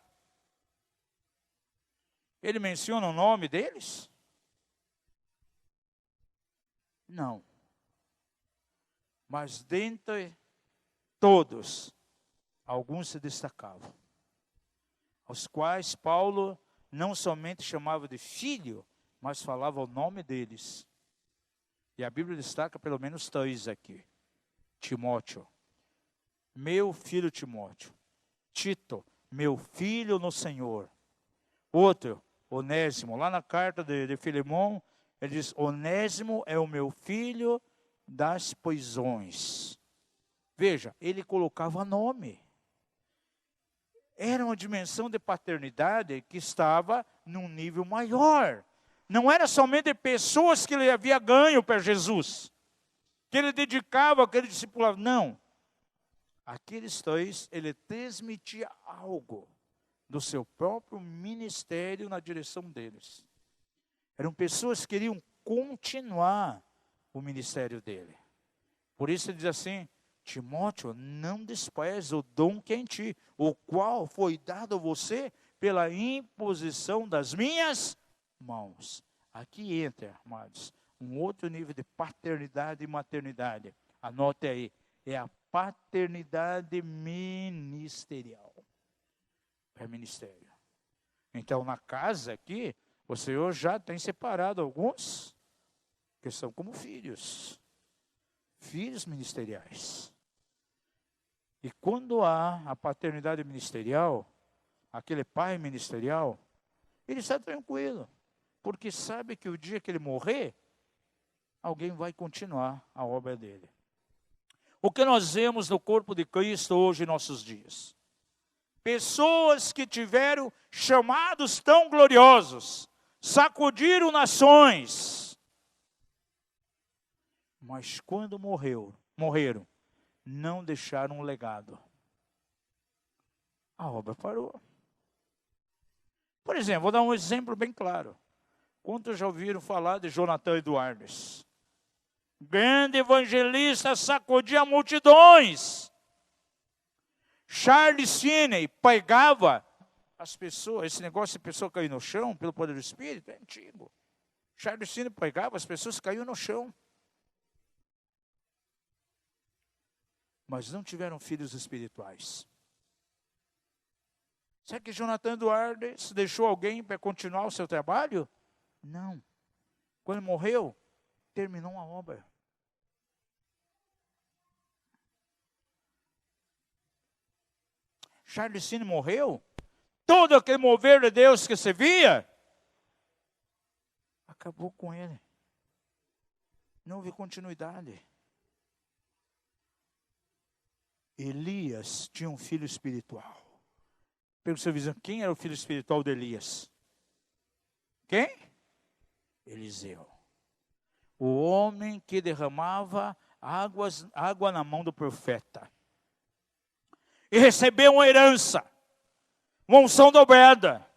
S1: Ele menciona o nome deles? Não. Mas dentre todos, alguns se destacavam, aos quais Paulo não somente chamava de filho, mas falava o nome deles. E a Bíblia destaca pelo menos 3 aqui. Timóteo, meu filho Timóteo. Tito, meu filho no Senhor. Outro, Onésimo. Lá na carta de Filemão, ele diz, Onésimo é o meu filho das prisões. Veja, ele colocava nome. Era uma dimensão de paternidade que estava num nível maior. Não era somente pessoas que ele havia ganho para Jesus, que ele dedicava, que ele discipulava. Não. Aqueles 3, ele transmitia algo do seu próprio ministério na direção deles. Eram pessoas que queriam continuar o ministério dele. Por isso ele diz assim, Timóteo, não despreze o dom que é em ti, o qual foi dado a você pela imposição das minhas mãos. Aqui entra, amados, um outro nível de paternidade e maternidade. Anote aí, é a paternidade ministerial. É ministério. Então, na casa aqui, o Senhor já tem separado alguns que são como filhos. Filhos ministeriais. E quando há a paternidade ministerial, aquele pai ministerial, ele está tranquilo. Porque sabe que o dia que ele morrer, alguém vai continuar a obra dele. O que nós vemos no corpo de Cristo hoje em nossos dias? Pessoas que tiveram chamados tão gloriosos, sacudiram nações, mas quando morreram, não deixaram um legado. A obra parou. Por exemplo, vou dar um exemplo bem claro. Quantos já ouviram falar de Jonathan Edwards? Grande evangelista, sacudia multidões. Charles Finney pegava as pessoas, esse negócio de pessoa cair no chão pelo poder do Espírito é antigo. Charles Finney pegava as pessoas que caíam no chão. Mas não tiveram filhos espirituais. Será que Jonathan Edwards deixou alguém para continuar o seu trabalho? Não. Quando morreu, terminou a obra. Charles Finney morreu, todo aquele mover de Deus que você via, acabou com ele. Não houve continuidade. Elias tinha um filho espiritual. Pergunta ao seu vizinho, quem era o filho espiritual de Elias? Quem? Eliseu. O homem que derramava água na mão do profeta. E recebeu uma herança, uma unção dobrada.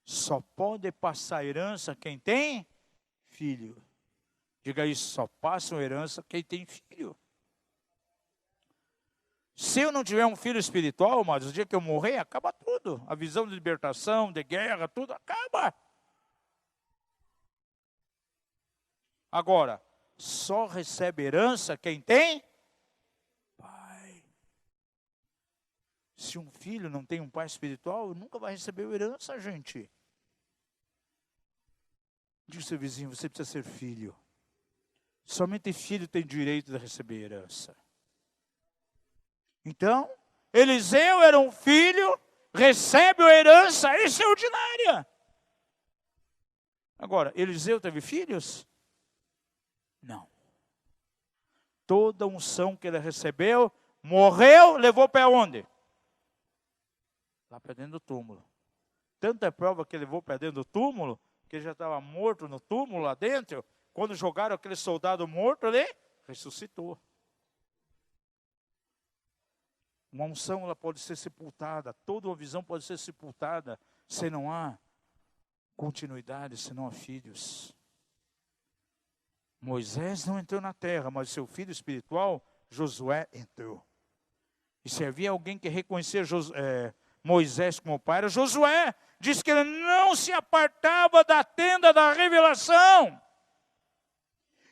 S1: Só pode passar herança quem tem filho. Diga isso, só passa uma herança quem tem filho. Se eu não tiver um filho espiritual, mas o dia que eu morrer, acaba tudo. A visão de libertação, de guerra, tudo acaba. Agora, só recebe herança quem tem pai. Se um filho não tem um pai espiritual, nunca vai receber herança, gente. Diga ao seu vizinho, você precisa ser filho. Somente filho tem direito de receber herança. Então, Eliseu era um filho, recebe a herança extraordinária. Agora, Eliseu teve filhos? Não. Toda unção que ele recebeu, morreu, levou para onde? Lá para dentro do túmulo. Tanta prova que levou para dentro do túmulo, que ele já estava morto no túmulo lá dentro. Quando jogaram aquele soldado morto ali, ressuscitou. Uma unção ela pode ser sepultada, toda uma visão pode ser sepultada, se não há continuidade, se não há filhos. Moisés não entrou na terra, mas seu filho espiritual, Josué, entrou. E se havia alguém que reconhecia Moisés como pai, era Josué. Diz que ele não se apartava da tenda da revelação.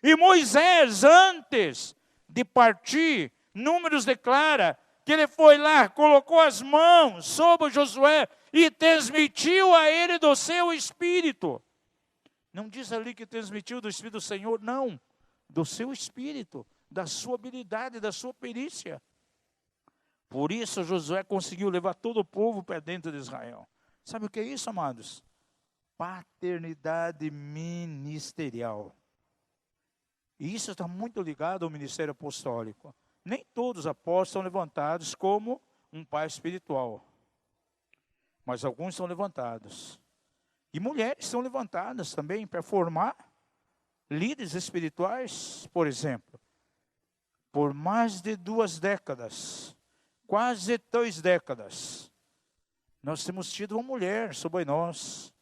S1: E Moisés, antes de partir, Números declara que ele foi lá, colocou as mãos sobre Josué e transmitiu a ele do seu espírito. Não diz ali que transmitiu do Espírito do Senhor, não. Do seu espírito, da sua habilidade, da sua perícia. Por isso Josué conseguiu levar todo o povo para dentro de Israel. Sabe o que é isso, amados? Paternidade ministerial. E isso está muito ligado ao ministério apostólico. Nem todos os apóstolos são levantados como um pai espiritual. Mas alguns são levantados. E mulheres são levantadas também para formar líderes espirituais, por exemplo. Por mais de 2 décadas, quase 3 décadas, nós temos tido uma mulher sobre nós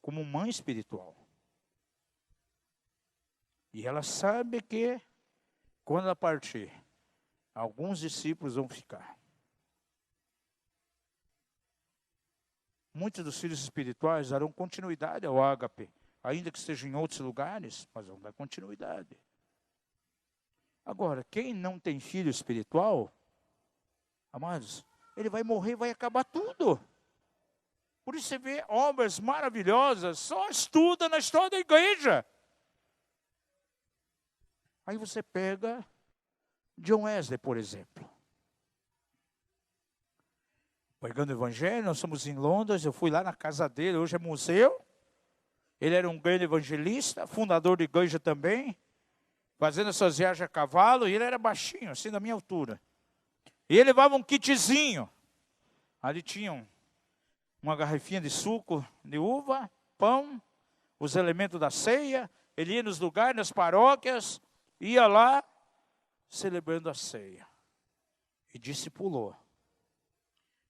S1: como mãe espiritual. E ela sabe que quando ela partir, alguns discípulos vão ficar. Muitos dos filhos espirituais darão continuidade ao ágape, ainda que estejam em outros lugares, mas vão dar continuidade. Agora, quem não tem filho espiritual, amados, ele vai morrer, vai acabar tudo. Por isso você vê obras maravilhosas, só estuda na história da igreja. Aí você pega John Wesley, por exemplo. Pregando o evangelho, nós somos em Londres, eu fui lá na casa dele, hoje é museu. Ele era um grande evangelista, fundador de igreja também, fazendo suas viagens a cavalo, e ele era baixinho, assim da minha altura. E ele levava um kitzinho. Ali tinham uma garrafinha de suco de uva, pão, os elementos da ceia. Ele ia nos lugares, nas paróquias, ia lá celebrando a ceia. E discipulou.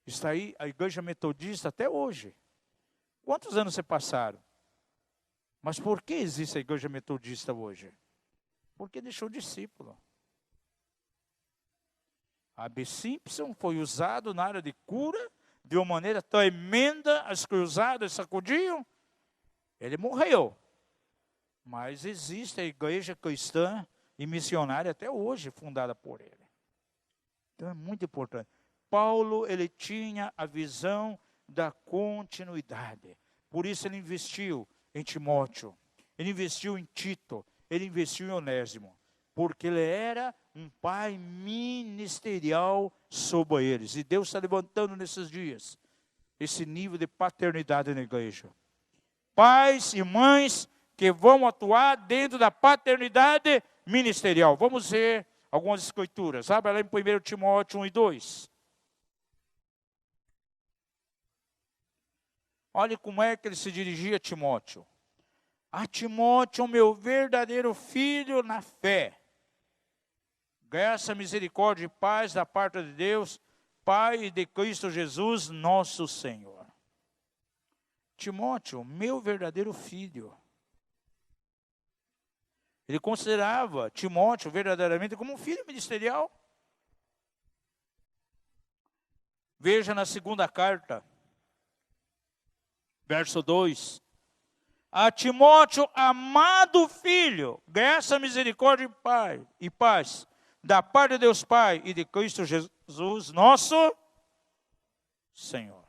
S1: Está aí a igreja metodista até hoje. Quantos anos se passaram? Mas por que existe a igreja metodista hoje? Porque deixou discípulo. A B. Simpson foi usado na área de cura de uma maneira tremenda, as cruzadas sacudiam. Ele morreu. Mas existe a igreja cristã e missionária até hoje, fundada por ele. Então é muito importante. Paulo, ele tinha a visão da continuidade. Por isso ele investiu em Timóteo, ele investiu em Tito, ele investiu em Onésimo. Porque ele era um pai ministerial sobre eles. E Deus está levantando nesses dias esse nível de paternidade na igreja. Pais e mães que vão atuar dentro da paternidade ministerial. Vamos ver algumas escrituras. Abre lá em 1 Timóteo 1 e 2. Olha como é que ele se dirigia a Timóteo. A Timóteo, meu verdadeiro filho na fé. Graça, misericórdia e paz da parte de Deus, Pai e de Cristo Jesus, nosso Senhor. Timóteo, meu verdadeiro filho. Ele considerava Timóteo verdadeiramente como um filho ministerial. Veja na segunda carta, verso 2. A Timóteo, amado filho, graça, misericórdia e paz, da parte de Deus Pai e de Cristo Jesus, nosso Senhor.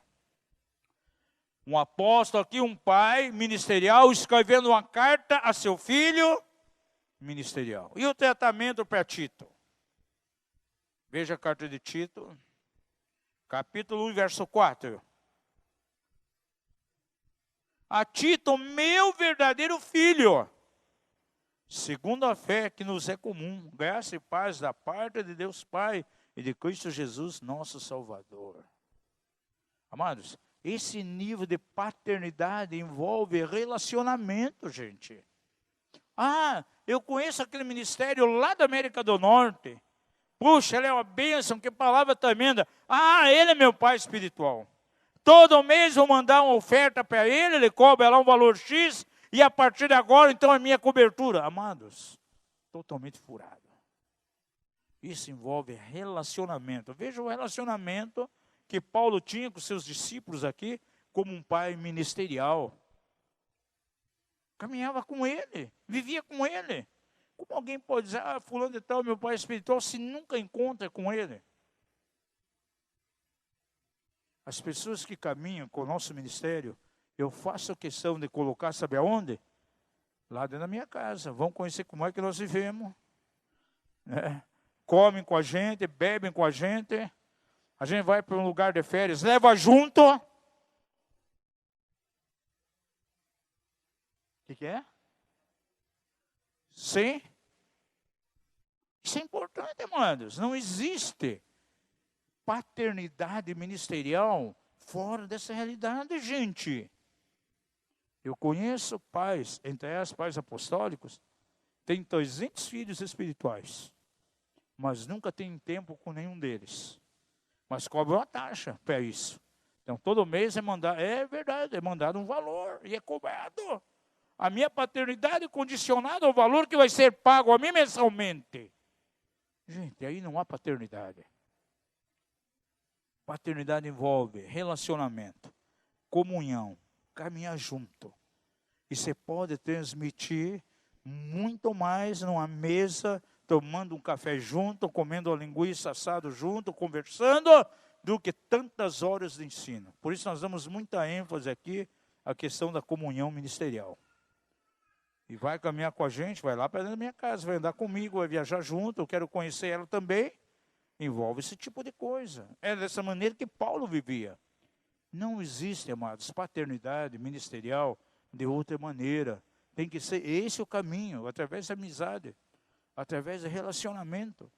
S1: Um apóstolo aqui, um pai ministerial, escrevendo uma carta a seu filho ministerial. E o tratamento para Tito? Veja a carta de Tito, capítulo 1, verso 4. A Tito, meu verdadeiro filho, segundo a fé que nos é comum, graça e paz da parte de Deus Pai e de Cristo Jesus, nosso Salvador. Amados, esse nível de paternidade envolve relacionamento, gente. Ah, eu conheço aquele ministério lá da América do Norte. Puxa, ele é uma bênção, que palavra tremenda. Ah, ele é meu pai espiritual. Todo mês vou mandar uma oferta para ele, ele cobra lá um valor X, e a partir de agora, então, é minha cobertura. Amados, totalmente furado. Isso envolve relacionamento. Veja o relacionamento que Paulo tinha com seus discípulos aqui, como um pai ministerial. Caminhava com ele, vivia com ele. Como alguém pode dizer, ah, fulano de tal, meu pai espiritual, se nunca encontra com ele? As pessoas que caminham com o nosso ministério, eu faço questão de colocar, sabe aonde? Lá dentro da minha casa. Vão conhecer como é que nós vivemos. Comem com a gente, bebem com a gente. A gente vai para um lugar de férias, leva junto. O que é? Sim. Isso é importante, amados. Não existe paternidade ministerial fora dessa realidade, gente. Eu conheço pais, entre as pais apostólicos, tem 300 filhos espirituais, mas nunca tem tempo com nenhum deles. Mas cobra uma taxa para isso. Então, todo mês é verdade, é mandado um valor e é cobrado. A minha paternidade é condicionada ao valor que vai ser pago a mim mensalmente. Gente, aí não há paternidade. Paternidade envolve relacionamento, comunhão, caminhar junto. E você pode transmitir muito mais numa mesa, tomando um café junto, comendo a linguiça assado junto, conversando, do que tantas horas de ensino. Por isso nós damos muita ênfase aqui à questão da comunhão ministerial. E vai caminhar com a gente, vai lá para dentro da minha casa, vai andar comigo, vai viajar junto, eu quero conhecer ela também. Envolve esse tipo de coisa. É dessa maneira que Paulo vivia. Não existe, amados, paternidade ministerial de outra maneira. Tem que ser esse o caminho, através da amizade, através do relacionamento.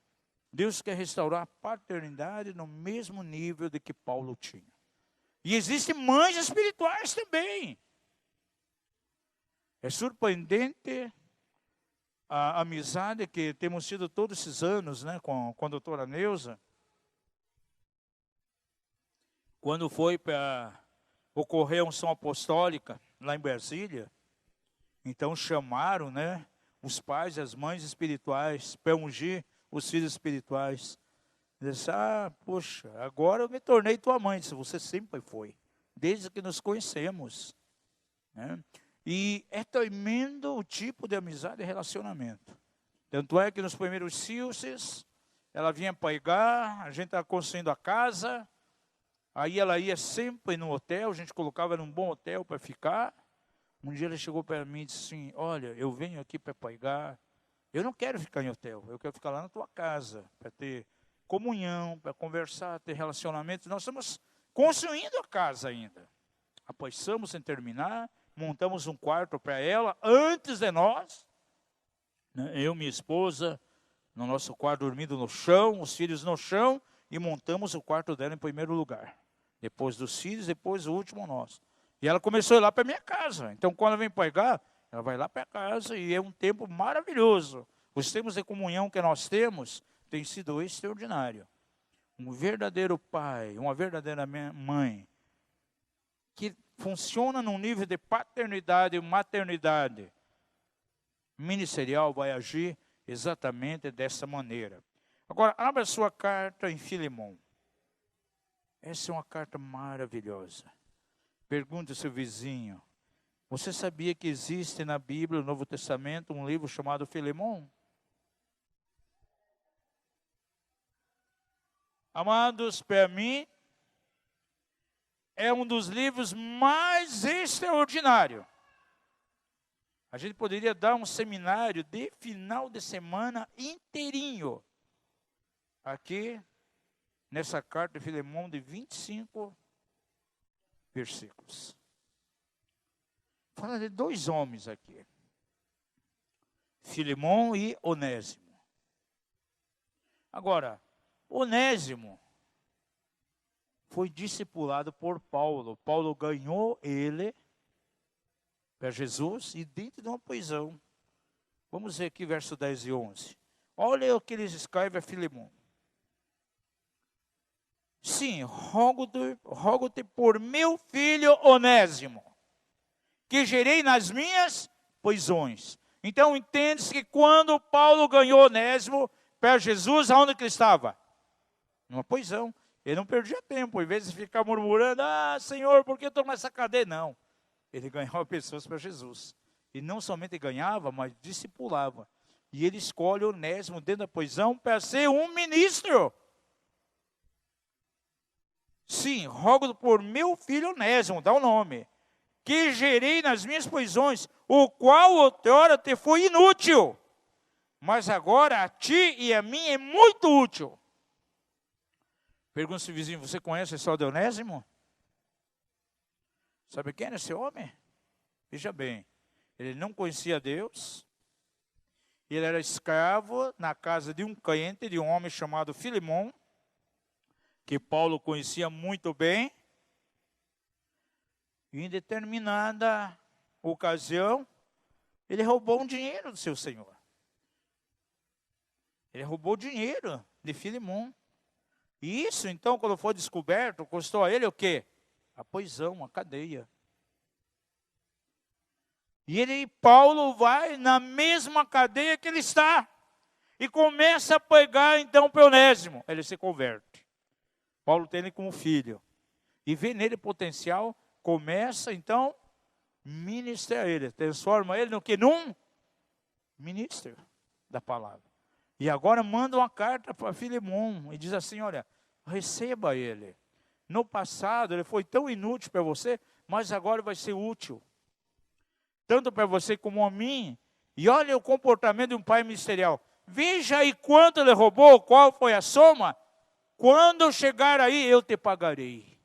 S1: Deus quer restaurar a paternidade no mesmo nível de que Paulo tinha. E existem mães espirituais também. É surpreendente a amizade que temos tido todos esses anos, né, com a doutora Neuza. Quando foi para ocorrer a unção apostólica lá em Brasília, então chamaram, né, os pais e as mães espirituais para ungir os filhos espirituais. Disse, poxa, agora eu me tornei tua mãe. Disse, você sempre foi, desde que nos conhecemos, né? E é tremendo o tipo de amizade e relacionamento. Tanto é que nos primeiros CIUSes, ela vinha pregar, a gente estava construindo a casa, aí ela ia sempre no hotel, a gente colocava num bom hotel para ficar. Um dia ela chegou para mim e disse assim, olha, eu venho aqui para pregar, eu não quero ficar em hotel, eu quero ficar lá na tua casa, para ter comunhão, para conversar, ter relacionamento. Nós estamos construindo a casa ainda. Após em terminar, montamos um quarto para ela, antes de nós, né? Eu e minha esposa, no nosso quarto, dormindo no chão, os filhos no chão, e montamos o quarto dela em primeiro lugar. Depois dos filhos, depois o último nosso. E ela começou a ir lá para minha casa. Então, quando ela vem pregar, ela vai lá para casa, e é um tempo maravilhoso. Os tempos de comunhão que nós temos tem sido extraordinário. Um verdadeiro pai, uma verdadeira mãe, que funciona num nível de paternidade e maternidade ministerial, vai agir exatamente dessa maneira. Agora, abra sua carta em Filemão. Essa é uma carta maravilhosa. Pergunta ao seu vizinho: você sabia que existe na Bíblia, no Novo Testamento, um livro chamado Filemão? Amados, para mim, é um dos livros mais extraordinários. A gente poderia dar um seminário de final de semana inteirinho aqui, nessa carta de Filemão de 25 versículos. Fala de dois homens aqui, Filemão e Onésimo. Agora, Onésimo foi discipulado por Paulo. Paulo ganhou ele para Jesus e dentro de uma prisão. Vamos ver aqui verso 10 e 11. Olha o que eles escrevem a Filemão. Sim, rogo-te por meu filho Onésimo, que gerei nas minhas prisões. Então entende-se que quando Paulo ganhou Onésimo para Jesus, aonde que ele estava? Numa prisão. Ele não perdia tempo, em vez de ficar murmurando: ah, Senhor, por que eu estou nessa cadeia? Não. Ele ganhava pessoas para Jesus. E não somente ganhava, mas discipulava. E ele escolhe Onésimo dentro da prisão para ser um ministro. Sim, rogo por meu filho Onésimo, dá o nome, que gerei nas minhas prisões, o qual outrora te foi inútil, mas agora a ti e a mim é muito útil. Pergunta se o vizinho: você conhece a história de Onésimo? Sabe quem era esse homem? Veja bem, ele não conhecia Deus, ele era escravo na casa de um cliente, de um homem chamado Filemão, que Paulo conhecia muito bem. E em determinada ocasião, ele roubou um dinheiro do seu senhor. Ele roubou o dinheiro de Filemão. E isso, então, quando foi descoberto, custou a ele o quê? A prisão, a cadeia. E Paulo vai na mesma cadeia que ele está. E começa a pregar, então, para Onésimo. Ele se converte. Paulo tem ele como filho. E vê nele potencial, começa, então, ministrar ele. Transforma ele no que? Num ministro da palavra. E agora manda uma carta para Filemão. E diz assim: olha, receba ele. No passado ele foi tão inútil para você, mas agora vai ser útil. Tanto para você como a mim. E olha o comportamento de um pai ministerial. Veja aí quanto ele roubou, qual foi a soma. Quando chegar aí, eu te pagarei.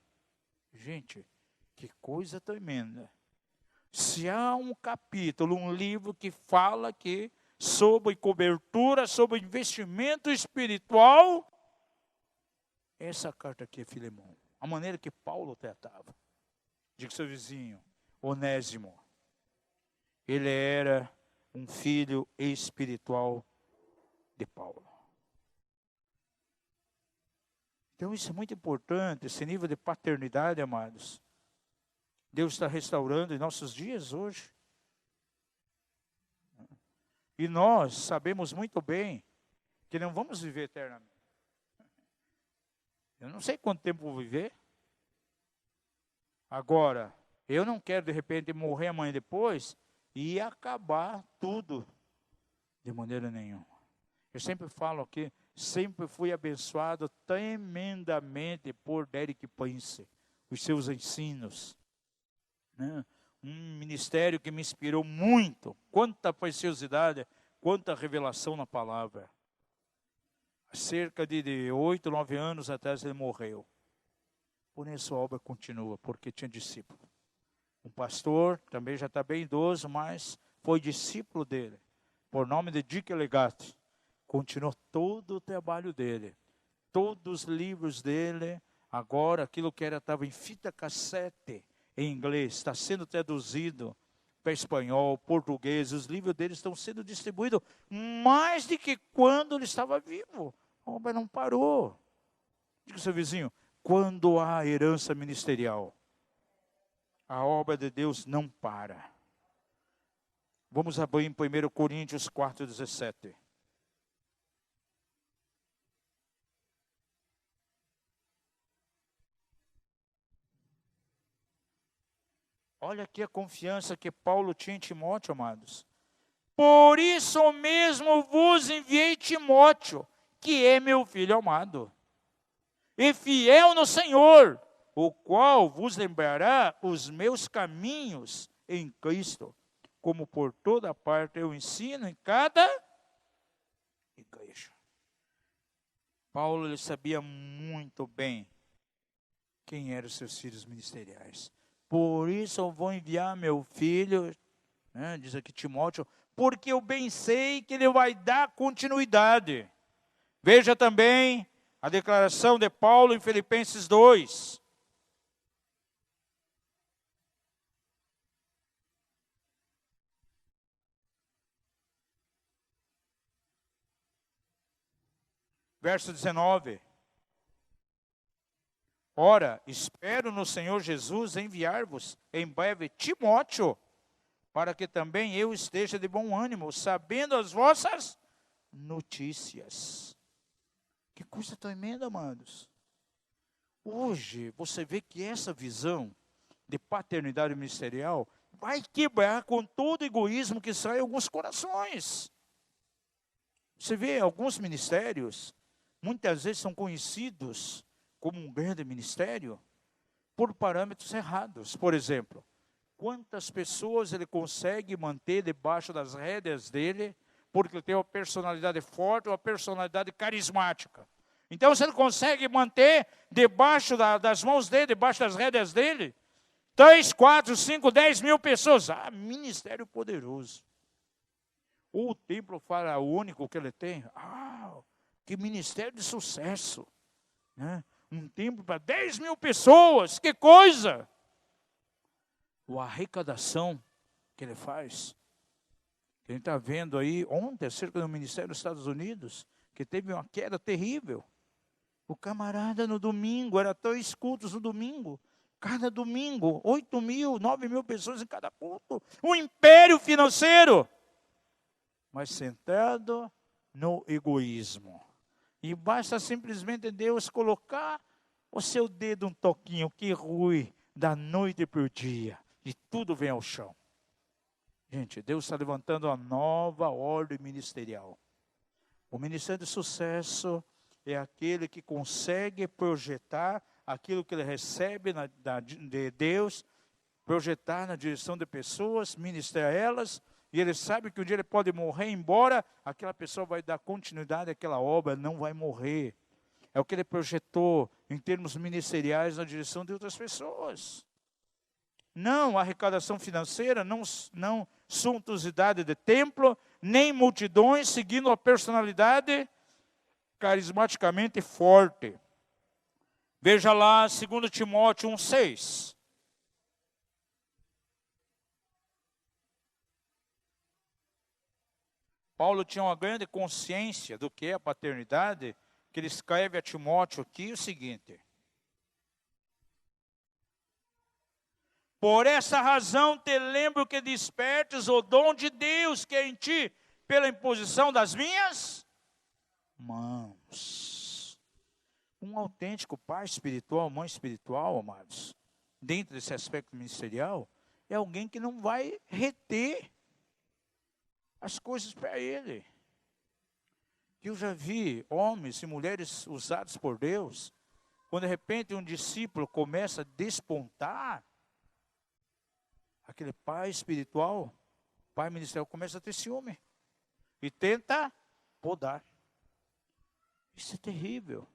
S1: Gente, que coisa tremenda. Se há um capítulo, um livro que fala que sobre cobertura, sobre investimento espiritual, essa carta aqui é Filemão. A maneira que Paulo tratava. Diga ao seu vizinho: Onésimo, ele era um filho espiritual de Paulo. Então isso é muito importante, esse nível de paternidade, amados. Deus está restaurando em nossos dias hoje. E nós sabemos muito bem que não vamos viver eternamente. Eu não sei quanto tempo vou viver. Agora, eu não quero de repente morrer amanhã depois e acabar tudo de maneira nenhuma. Eu sempre falo aqui, sempre fui abençoado tremendamente por Derek Prince, os seus ensinos, né? Um ministério que me inspirou muito. Quanta preciosidade, quanta revelação na palavra. Há cerca de 8, 9 anos atrás ele morreu. Porém, a sua obra continua, porque tinha discípulo. Um pastor, também já está bem idoso, mas foi discípulo dele, por nome de Dick Legatti. Continuou todo o trabalho dele, todos os livros dele. Agora, aquilo que estava em fita cassete, em inglês, está sendo traduzido para espanhol, português. Os livros dele estão sendo distribuídos mais do que quando ele estava vivo. A obra não parou. Diga ao seu vizinho: quando há herança ministerial, a obra de Deus não para. Vamos abrir em 1 Coríntios 4:17. Olha aqui a confiança que Paulo tinha em Timóteo, amados. Por isso mesmo vos enviei Timóteo, que é meu filho amado, e fiel no Senhor, o qual vos lembrará os meus caminhos em Cristo, como por toda parte eu ensino em cada igreja. Paulo, ele sabia muito bem quem eram os seus filhos ministeriais. Por isso eu vou enviar meu filho, diz aqui Timóteo, porque eu bem sei que ele vai dar continuidade. Veja também a declaração de Paulo em Filipenses 2. Verso 19. Ora, espero no Senhor Jesus enviar-vos em breve Timóteo, para que também eu esteja de bom ânimo, sabendo as vossas notícias. Que coisa tremenda, amados. Hoje, você vê que essa visão de paternidade ministerial vai quebrar com todo egoísmo que sai em alguns corações. Você vê, alguns ministérios, muitas vezes são conhecidos como um grande ministério por parâmetros errados. Por exemplo, quantas pessoas ele consegue manter debaixo das rédeas dele, porque ele tem uma personalidade forte, uma personalidade carismática. Então, se ele consegue manter debaixo das mãos dele, debaixo das rédeas dele, 3, 4, 5, 10 mil pessoas. Ministério poderoso. O templo faraônico que ele tem. Que ministério de sucesso. Né? Um templo para 10 mil pessoas. Que coisa! A arrecadação que ele faz. A gente está vendo aí ontem, acerca do ministério dos Estados Unidos, que teve uma queda terrível. O camarada no domingo, era 3 cultos no domingo. Cada domingo, 8 mil, 9 mil pessoas em cada culto. Um império financeiro. Mas centrado no egoísmo. E basta simplesmente Deus colocar o seu dedo um toquinho, que rui da noite para o dia. E tudo vem ao chão. Gente, Deus está levantando uma nova ordem ministerial. O ministério de sucesso é aquele que consegue projetar aquilo que ele recebe de Deus, projetar na direção de pessoas, ministrar elas, e ele sabe que um dia ele pode morrer, embora aquela pessoa vai dar continuidade àquela obra, não vai morrer. É o que ele projetou em termos ministeriais na direção de outras pessoas. Não arrecadação financeira, não suntuosidade de templo, nem multidões seguindo a personalidade carismaticamente forte. Veja lá 2 Timóteo 1,6. Paulo tinha uma grande consciência do que é a paternidade, que ele escreve a Timóteo aqui o seguinte: por essa razão te lembro que despertes o dom de Deus que é em ti, pela imposição das minhas mãos. Um autêntico pai espiritual, mãe espiritual, amados, dentro desse aspecto ministerial, é alguém que não vai reter as coisas para ele. Eu já vi homens e mulheres usados por Deus, quando de repente um discípulo começa a despontar, aquele pai espiritual, pai ministerial, começa a ter ciúme e tenta podar. Isso é terrível.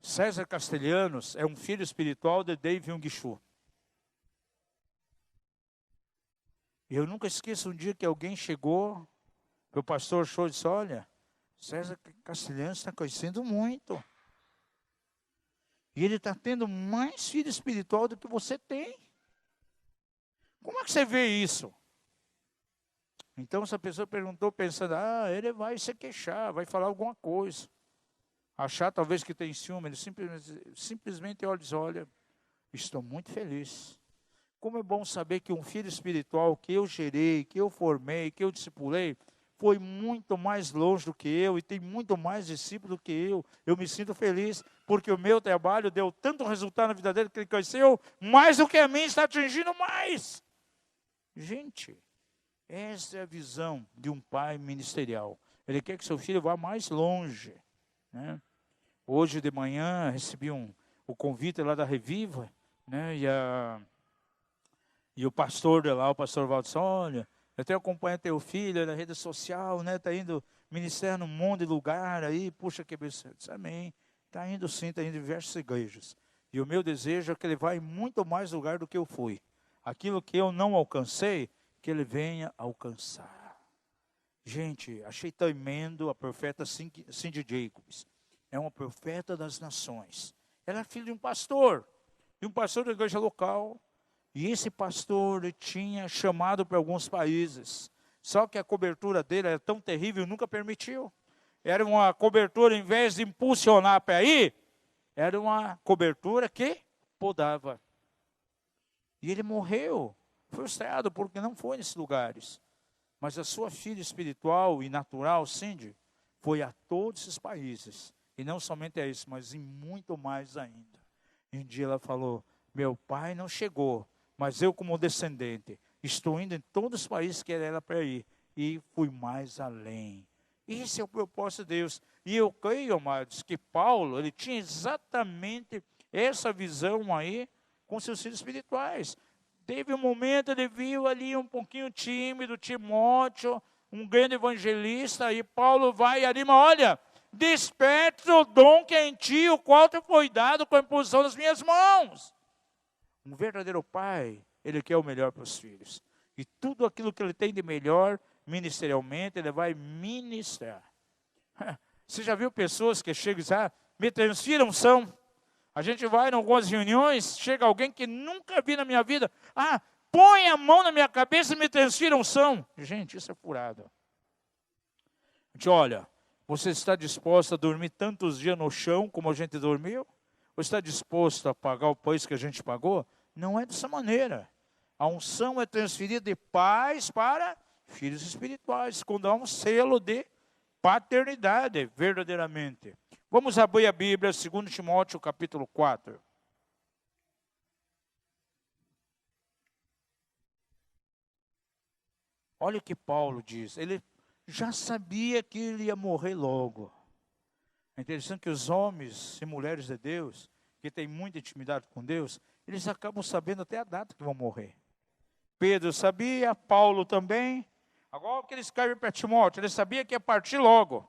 S1: César Castelhanos é um filho espiritual de Dave Yong Shu. Eu nunca esqueço um dia que alguém chegou, o pastor Show disse: olha, César Castelhanos está crescendo muito. E ele está tendo mais filho espiritual do que você tem. Como é que você vê isso? Então essa pessoa perguntou pensando, ele vai se queixar, vai falar alguma coisa. Achar talvez que tem ciúme, ele simplesmente olha e diz: olha, estou muito feliz. Como é bom saber que um filho espiritual que eu gerei, que eu formei, que eu discipulei, foi muito mais longe do que eu e tem muito mais discípulo do que eu. Eu me sinto feliz, porque o meu trabalho deu tanto resultado na vida dele que ele cresceu mais do que a mim, está atingindo mais. Gente, essa é a visão de um pai ministerial. Ele quer que seu filho vá mais longe, né? Hoje de manhã recebi o convite lá da Reviva, né? E o pastor de lá, o pastor Valdo, disse: olha, eu tenho acompanhado teu filho na rede social, né? Está indo ministrar num monte de lugar aí, puxa que benção. Eu disse: amém. Está indo sim, está indo em diversas igrejas. E o meu desejo é que ele vá em muito mais lugar do que eu fui. Aquilo que eu não alcancei, que ele venha alcançar. Gente, achei tremendo a profeta Cindy Jacobs. É uma profeta das nações. Ela é filha de um pastor da igreja local. E esse pastor ele tinha chamado para alguns países. Só que a cobertura dele era tão terrível, nunca permitiu. Era uma cobertura, em vez de impulsionar para ir, era uma cobertura que podava. E ele morreu, frustrado, porque não foi nesses lugares. Mas a sua filha espiritual e natural, Cindy, foi a todos esses países. E não somente a isso, mas em muito mais ainda. E um dia ela falou: meu pai não chegou, mas eu como descendente, estou indo em todos os países que era para ir. E fui mais além. Esse é o propósito de Deus. E eu creio, amados, que Paulo, ele tinha exatamente essa visão aí com seus filhos espirituais. Teve um momento, ele viu ali um pouquinho tímido, Timóteo, um grande evangelista, e Paulo vai e anima: olha, desperte o dom que é em ti, o qual te foi dado com a imposição das minhas mãos. Um verdadeiro pai, ele quer o melhor para os filhos. E tudo aquilo que ele tem de melhor, ministerialmente, ele vai ministrar. Você já viu pessoas que chegam e dizem: me transfira unção? A gente vai em algumas reuniões, chega alguém que nunca vi na minha vida: põe a mão na minha cabeça e me transfira unção. Gente, isso é furado. A gente: olha, você está disposto a dormir tantos dias no chão como a gente dormiu? Ou está disposto a pagar o preço que a gente pagou? Não é dessa maneira. A unção é transferida de pais para filhos espirituais, quando há um selo de paternidade, verdadeiramente. Vamos abrir a Bíblia, 2 Timóteo, capítulo 4. Olha o que Paulo diz. Ele já sabia que ele ia morrer logo. É interessante que os homens e mulheres de Deus, que têm muita intimidade com Deus, eles acabam sabendo até a data que vão morrer. Pedro sabia, Paulo também. Agora o que ele escreve para Timóteo, ele sabia que ia partir logo.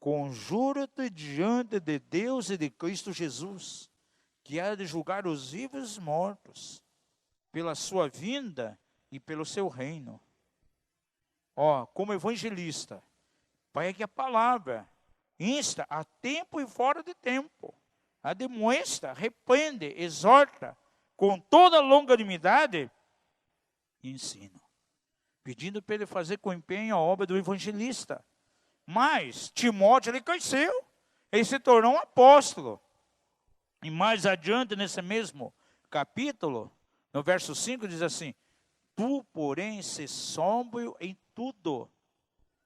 S1: Conjura-te diante de Deus e de Cristo Jesus, que há de julgar os vivos e os mortos, pela sua vinda e pelo seu reino. Como evangelista, pregue a palavra, insta a tempo e fora de tempo, admoesta, repreende, exorta, com toda longanimidade e ensino, pedindo para ele fazer com empenho a obra do evangelista. Mas Timóteo, ele cresceu, ele se tornou um apóstolo. E mais adiante, nesse mesmo capítulo, no verso 5, diz assim: tu, porém, se sóbrio em tudo,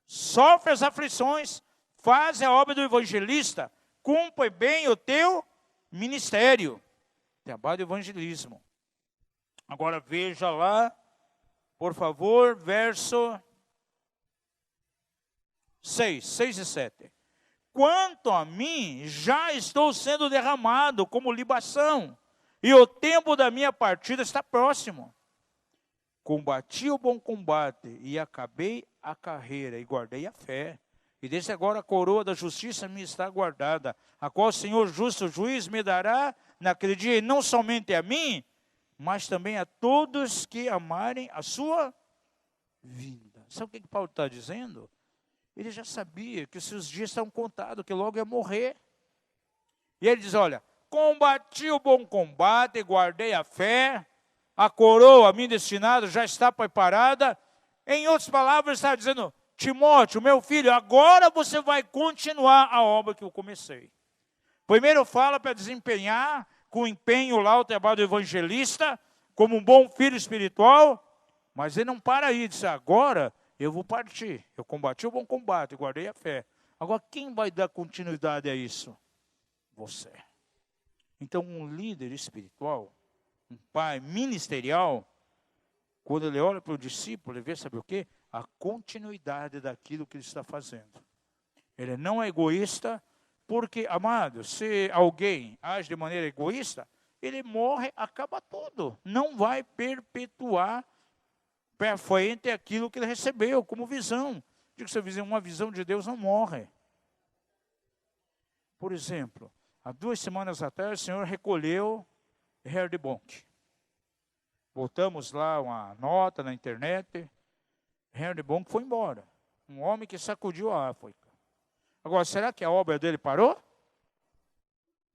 S1: sofre as aflições, faz a obra do evangelista, cumpre bem o teu ministério. Trabalho de evangelismo. Agora veja lá, por favor, verso 6 e 7. Quanto a mim, já estou sendo derramado como libação, e o tempo da minha partida está próximo. Combati o bom combate, e acabei a carreira, e guardei a fé. E desde agora a coroa da justiça me está guardada, a qual o Senhor justo juiz me dará naquele dia, e não somente a mim, mas também a todos que amarem a sua vinda. Sabe o que Paulo está dizendo? Ele já sabia que os seus dias estavam contados, que logo ia morrer. E ele diz: olha, combati o bom combate, guardei a fé, a coroa a mim destinada já está preparada. Em outras palavras, está dizendo: Timóteo, meu filho, agora você vai continuar a obra que eu comecei. Primeiro fala para desempenhar com empenho lá o trabalho do evangelista, como um bom filho espiritual, mas ele não para aí, diz: agora eu vou partir. Eu combati o bom combate, guardei a fé. Agora, quem vai dar continuidade a isso? você. Então, um líder espiritual, um pai ministerial, quando ele olha para o discípulo, ele vê, sabe o quê? A continuidade daquilo que ele está fazendo. Ele não é egoísta, porque, amado, se alguém age de maneira egoísta, ele morre, acaba tudo. Não vai perpetuar para frente aquilo que ele recebeu como visão. Digo, se uma visão de Deus não morre. Por exemplo, há 2 semanas atrás, o Senhor recolheu Herd Bonk. Botamos lá uma nota na internet, Herd Bonk foi embora. Um homem que sacudiu a África. Agora, será que a obra dele parou?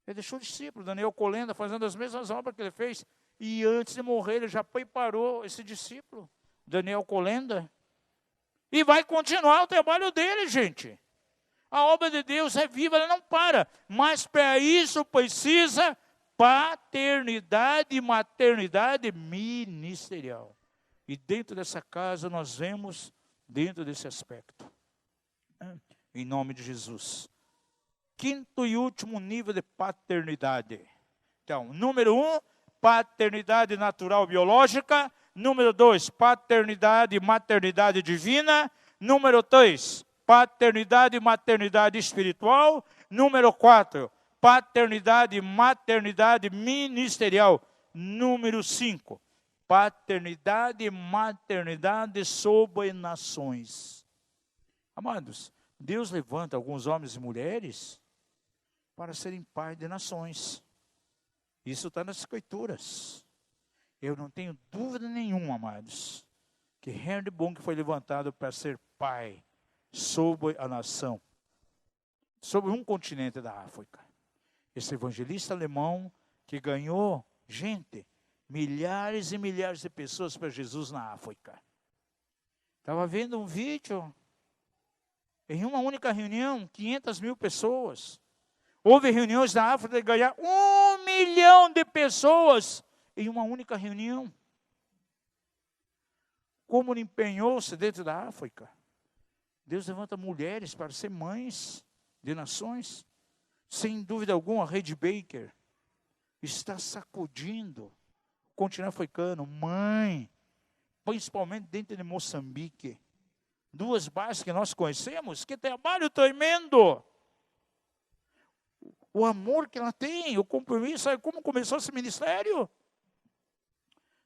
S1: Ele deixou o discípulo, Daniel Colenda, fazendo as mesmas obras que ele fez. E antes de morrer, ele já preparou esse discípulo, Daniel Colenda. E vai continuar o trabalho dele, gente. A obra de Deus é viva, ela não para. Mas para isso precisa paternidade e maternidade ministerial. E dentro dessa casa nós vemos dentro desse aspecto. Em nome de Jesus. 5º e último nível de paternidade. Então, número 1, paternidade natural biológica. Número 2, paternidade e maternidade divina. Número 3, paternidade e maternidade espiritual. Número 4, paternidade e maternidade ministerial. Número 5, paternidade e maternidade sobre nações. Amados, Deus levanta alguns homens e mulheres para serem pais de nações. Isso está nas Escrituras. Eu não tenho dúvida nenhuma, amados, que Herd Bonk foi levantado para ser pai sobre a nação, sobre um continente da África. Esse evangelista alemão que ganhou gente, milhares e milhares de pessoas para Jesus na África. Estava vendo um vídeo, em uma única reunião, 500 mil pessoas. Houve reuniões na África de ganhar 1 milhão de pessoas em uma única reunião. Como ele empenhou-se dentro da África. Deus levanta mulheres para ser mães de nações. Sem dúvida alguma, a Rede Baker está sacudindo o continente africano. Mãe, principalmente dentro de Moçambique. 2 bases que nós conhecemos, que trabalho tremendo. O amor que ela tem, o compromisso, sabe como começou esse ministério?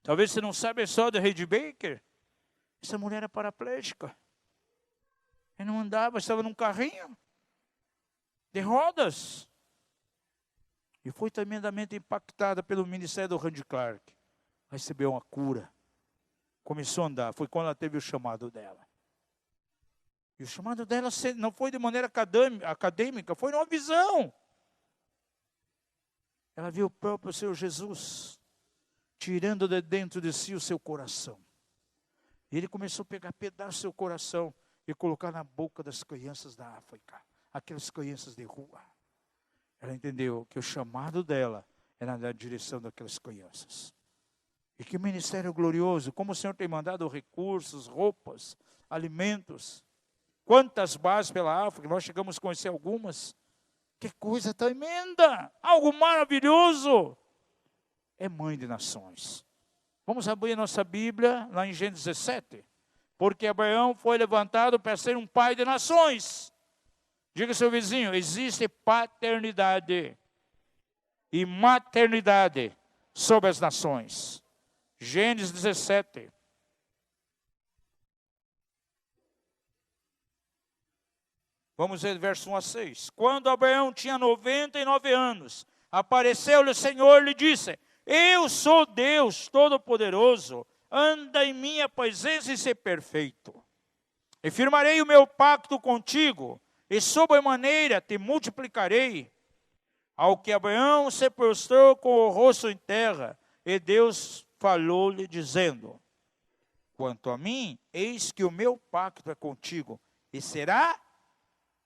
S1: Talvez você não saiba só da Rede Baker. Essa mulher era paraplégica. Ele não andava, estava num carrinho de rodas. E foi tremendamente impactada pelo ministério do Randy Clark. Recebeu uma cura. Começou a andar. Foi quando ela teve o chamado dela. E o chamado dela não foi de maneira acadêmica, foi numa visão. Ela viu o próprio Senhor Jesus tirando de dentro de si o seu coração. E ele começou a pegar pedaços do seu coração e colocar na boca das crianças da África, aquelas crianças de rua. Ela entendeu que o chamado dela era na direção daquelas crianças. E que ministério glorioso, como o Senhor tem mandado recursos, roupas, alimentos. Quantas bases pela África, nós chegamos a conhecer algumas. Que coisa tremenda, algo maravilhoso. É mãe de nações. Vamos abrir nossa Bíblia lá em Gênesis 17. Porque Abraão foi levantado para ser um pai de nações. Diga ao seu vizinho, existe paternidade e maternidade sobre as nações. Gênesis 17. Vamos ver verso 1 a 6. Quando Abraão tinha 99 anos, apareceu-lhe o Senhor e lhe disse: Eu sou Deus Todo-Poderoso, anda em minha presença e ser perfeito. E firmarei o meu pacto contigo, e sobremaneira te multiplicarei. Ao que Abraão se prostrou com o rosto em terra, e Deus falou-lhe dizendo: Quanto a mim, eis que o meu pacto é contigo, e será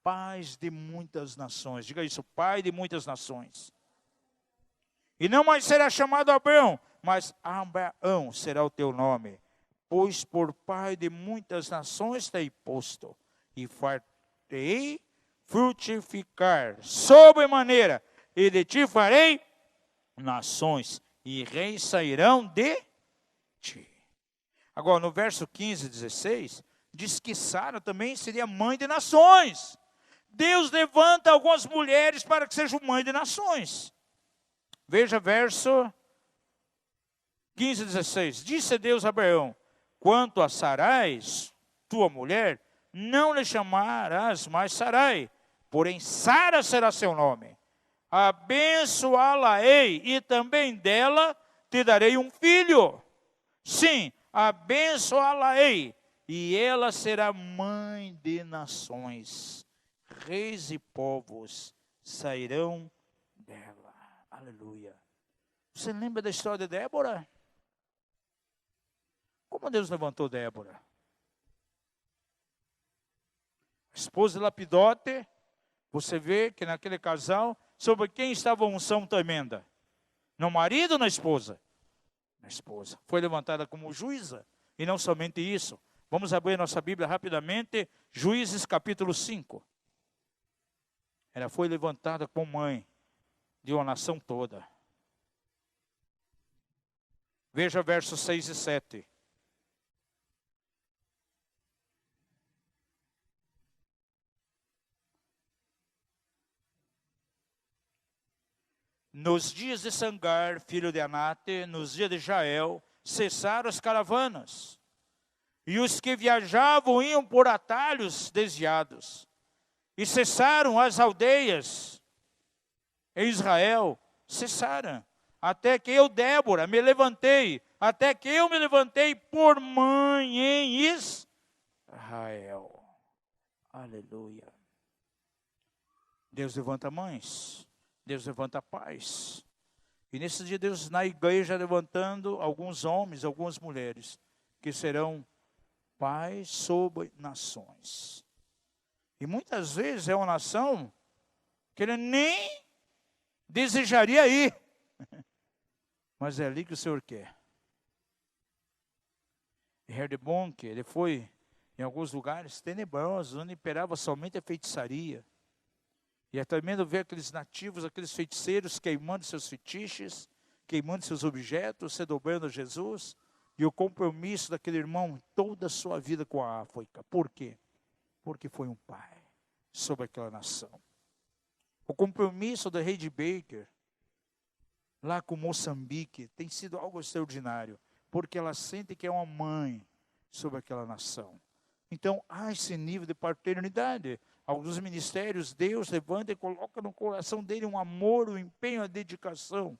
S1: paz de muitas nações. Diga isso, pai de muitas nações. E não mais será chamado Abraão, mas Abraão será o teu nome. Pois por pai de muitas nações te posto, e fartei frutificar sobremaneira, e de ti farei nações, e reis sairão de ti. Agora, no verso 15 e 16, diz que Sara também seria mãe de nações. Deus levanta algumas mulheres para que sejam mãe de nações. Veja verso 15 e 16. Disse Deus a Abraão: quanto a Sarai, tua mulher, não lhe chamarás mais Sarai, porém Sara será seu nome. Abençoá-la-ei, e também dela te darei um filho. Sim, abençoá-la-ei, e ela será mãe de nações. Reis e povos sairão dela. Aleluia. Você lembra da história de Débora? Como Deus levantou Débora? A esposa de Lapidote, você vê que naquele casal, sobre quem estava a unção tremenda? No marido ou na esposa? Na esposa. Foi levantada como juíza. E não somente isso. Vamos abrir nossa Bíblia rapidamente. Juízes capítulo 5. Ela foi levantada como mãe de uma nação toda. Veja versos 6 e 7. Nos dias de Sangar, filho de Anate, nos dias de Jael, cessaram as caravanas. E os que viajavam iam por atalhos desviados. E cessaram as aldeias em Israel, cessaram. Até que eu, Débora, me levantei. Até que eu me levantei por mãe em Israel. Aleluia. Deus levanta mães. Deus levanta pais. E nesse dia Deus na igreja levantando alguns homens, algumas mulheres, que serão pais sobre nações. E muitas vezes é uma nação que ele nem desejaria ir. Mas é ali que o Senhor quer. E Herdebonk, ele foi em alguns lugares tenebrosos, onde imperava somente a feitiçaria. E é tremendo ver aqueles nativos, aqueles feiticeiros queimando seus fetiches, queimando seus objetos, se dobrando a Jesus. E o compromisso daquele irmão toda a sua vida com a África. Por quê? Porque foi um pai sobre aquela nação. O compromisso do rei de Baker, lá com Moçambique, tem sido algo extraordinário. Porque ela sente que é uma mãe sobre aquela nação. Então, há esse nível de paternidade. Alguns ministérios, Deus levanta e coloca no coração dele um amor, um empenho, a dedicação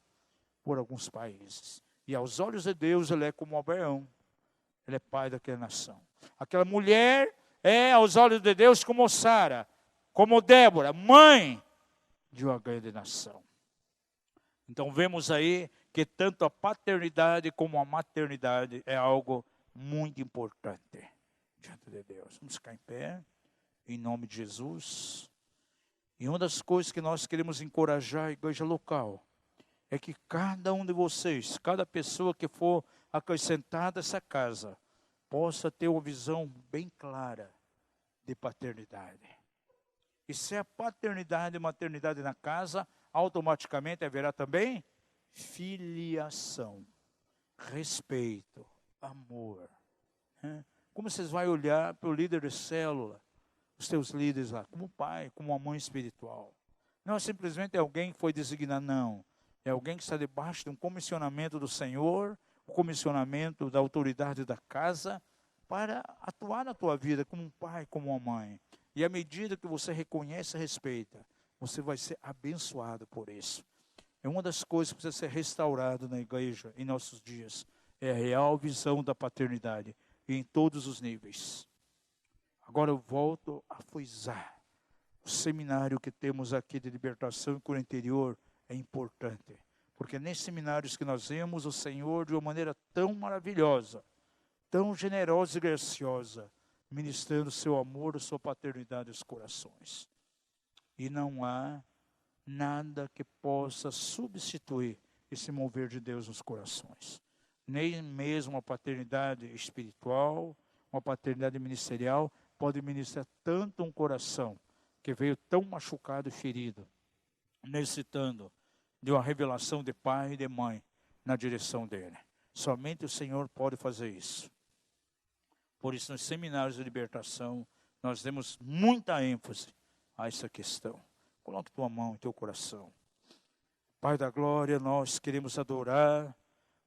S1: por alguns países. E aos olhos de Deus, ele é como Abraão. Ele é pai daquela nação. Aquela mulher é, aos olhos de Deus, como Sara, como Débora, mãe de uma grande nação. Então, vemos aí que tanto a paternidade como a maternidade é algo muito importante diante de Deus. Vamos ficar em pé. Em nome de Jesus. E uma das coisas que nós queremos encorajar a igreja local é que cada um de vocês, cada pessoa que for acrescentada a essa casa, possa ter uma visão bem clara de paternidade. E se é paternidade e maternidade na casa, automaticamente haverá também filiação, respeito, amor. Como vocês vão olhar para o líder de célula, os teus líderes lá, como pai, como uma mãe espiritual. Não é simplesmente alguém que foi designado, não. É alguém que está debaixo de um comissionamento do Senhor, o comissionamento da autoridade da casa, para atuar na tua vida como um pai, como uma mãe. E à medida que você reconhece e respeita, você vai ser abençoado por isso. É uma das coisas que precisa ser restaurada na igreja em nossos dias. É a real visão da paternidade, em todos os níveis. Agora eu volto a frisar. O seminário que temos aqui de libertação e cura interior é importante. Porque nesses seminários que nós vemos o Senhor de uma maneira tão maravilhosa, tão generosa e graciosa, ministrando seu amor, sua paternidade aos corações. E não há nada que possa substituir esse mover de Deus nos corações. Nem mesmo a paternidade espiritual, uma paternidade ministerial, pode ministrar tanto um coração que veio tão machucado e ferido. necessitando de uma revelação de pai e de mãe na direção dele. Somente o Senhor pode fazer isso. Por isso, nos seminários de libertação, nós demos muita ênfase a essa questão. Coloque tua mão em teu coração. Pai da glória, nós queremos adorar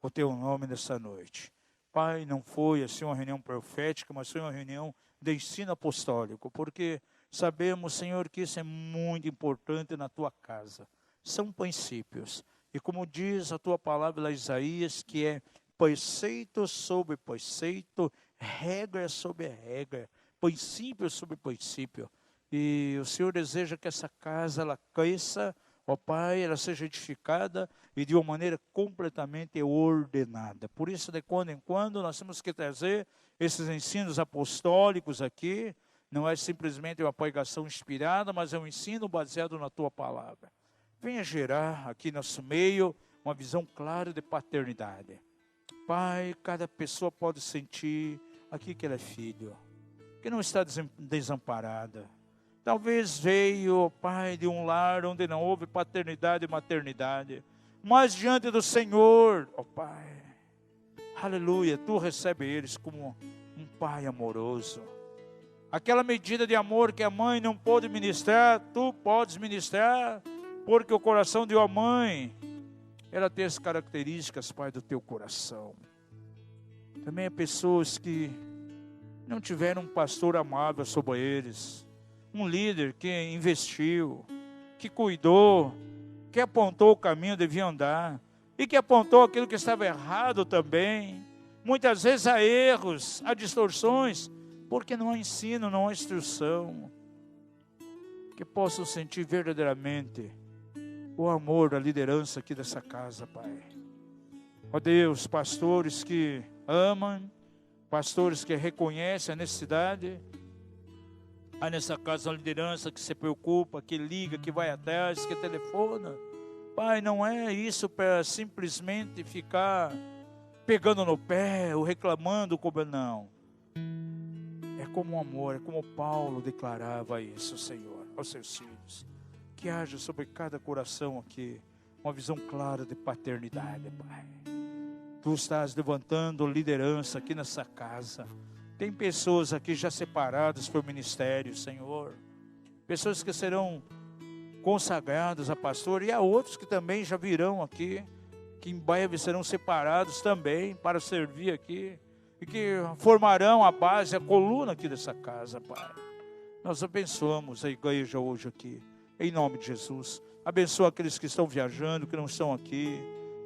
S1: o teu nome nessa noite. Pai, não foi assim uma reunião profética, mas foi uma reunião de ensino apostólico, porque sabemos, Senhor, que isso é muito importante na tua casa. São princípios. E como diz a tua palavra lá, Isaías, que é preceito sobre preceito, regra sobre regra, princípio sobre princípio. E o Senhor deseja que essa casa ela cresça, ó Pai, ela seja edificada e de uma maneira completamente ordenada. Por isso, de quando em quando, nós temos que trazer esses ensinos apostólicos aqui. Não é simplesmente uma pregação inspirada, mas é um ensino baseado na tua palavra. Venha gerar aqui no nosso meio uma visão clara de paternidade. Pai, cada pessoa pode sentir aqui que ela é filho, que não está desamparada. Talvez veio, Pai, de um lar onde não houve paternidade e maternidade, mas diante do Senhor, ó Pai, aleluia, Tu recebe eles como um Pai amoroso. Aquela medida de amor que a mãe não pôde ministrar, Tu podes ministrar, porque o coração de uma mãe, ela tem as características, Pai, do Teu coração. Também há pessoas que não tiveram um pastor amável sobre eles, um líder que investiu, que cuidou, que apontou o caminho que deviam andar, e que apontou aquilo que estava errado também. Muitas vezes há erros, há distorções, porque não há ensino, não há instrução. Que possam sentir verdadeiramente o amor da liderança aqui dessa casa, Pai. Ó Deus, pastores que amam, pastores que reconhecem a necessidade. Há nessa casa uma liderança que se preocupa, que liga, que vai atrás, que telefona. Pai, não é isso para simplesmente ficar pegando no pé ou reclamando, como não. É como um amor, é como Paulo declarava isso, Senhor, aos seus filhos. Que haja sobre cada coração aqui uma visão clara de paternidade, Pai. Tu estás levantando liderança aqui nessa casa. Tem pessoas aqui já separadas para o ministério, Senhor. Pessoas que serão consagradas a pastor. E há outros que também já virão aqui, que em breve serão separados também para servir aqui. E que formarão a base, a coluna aqui dessa casa, Pai. Nós abençoamos a igreja hoje aqui, em nome de Jesus. Abençoa aqueles que estão viajando, que não estão aqui.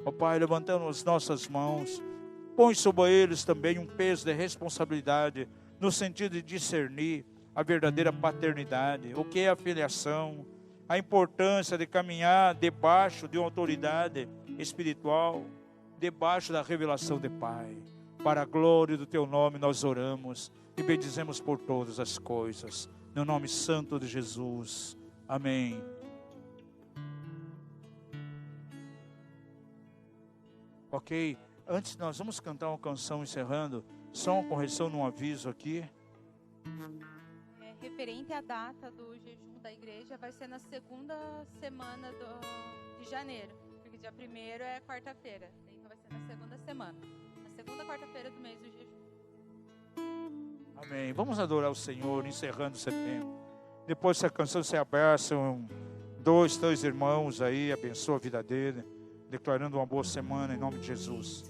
S1: Ó Pai, levantando as nossas mãos. Põe sobre eles também um peso de responsabilidade, no sentido de discernir a verdadeira paternidade, o que é a filiação, a importância de caminhar debaixo de uma autoridade espiritual, debaixo da revelação de Pai. Para a glória do Teu nome nós oramos e bendizemos por todas as coisas, no nome santo de Jesus. Amém. Ok? Antes nós vamos cantar uma canção encerrando, só uma correção num aviso aqui.
S2: Referente à data do jejum da igreja, vai ser na segunda semana de janeiro, porque dia 1º é quarta-feira, então vai ser na segunda semana, na segunda quarta-feira do mês do jejum.
S1: Amém. Vamos adorar o Senhor, encerrando setembro. Depois dessa canção, você abraça 2, 3 irmãos aí, abençoa a vida dele, declarando uma boa semana em nome de Jesus.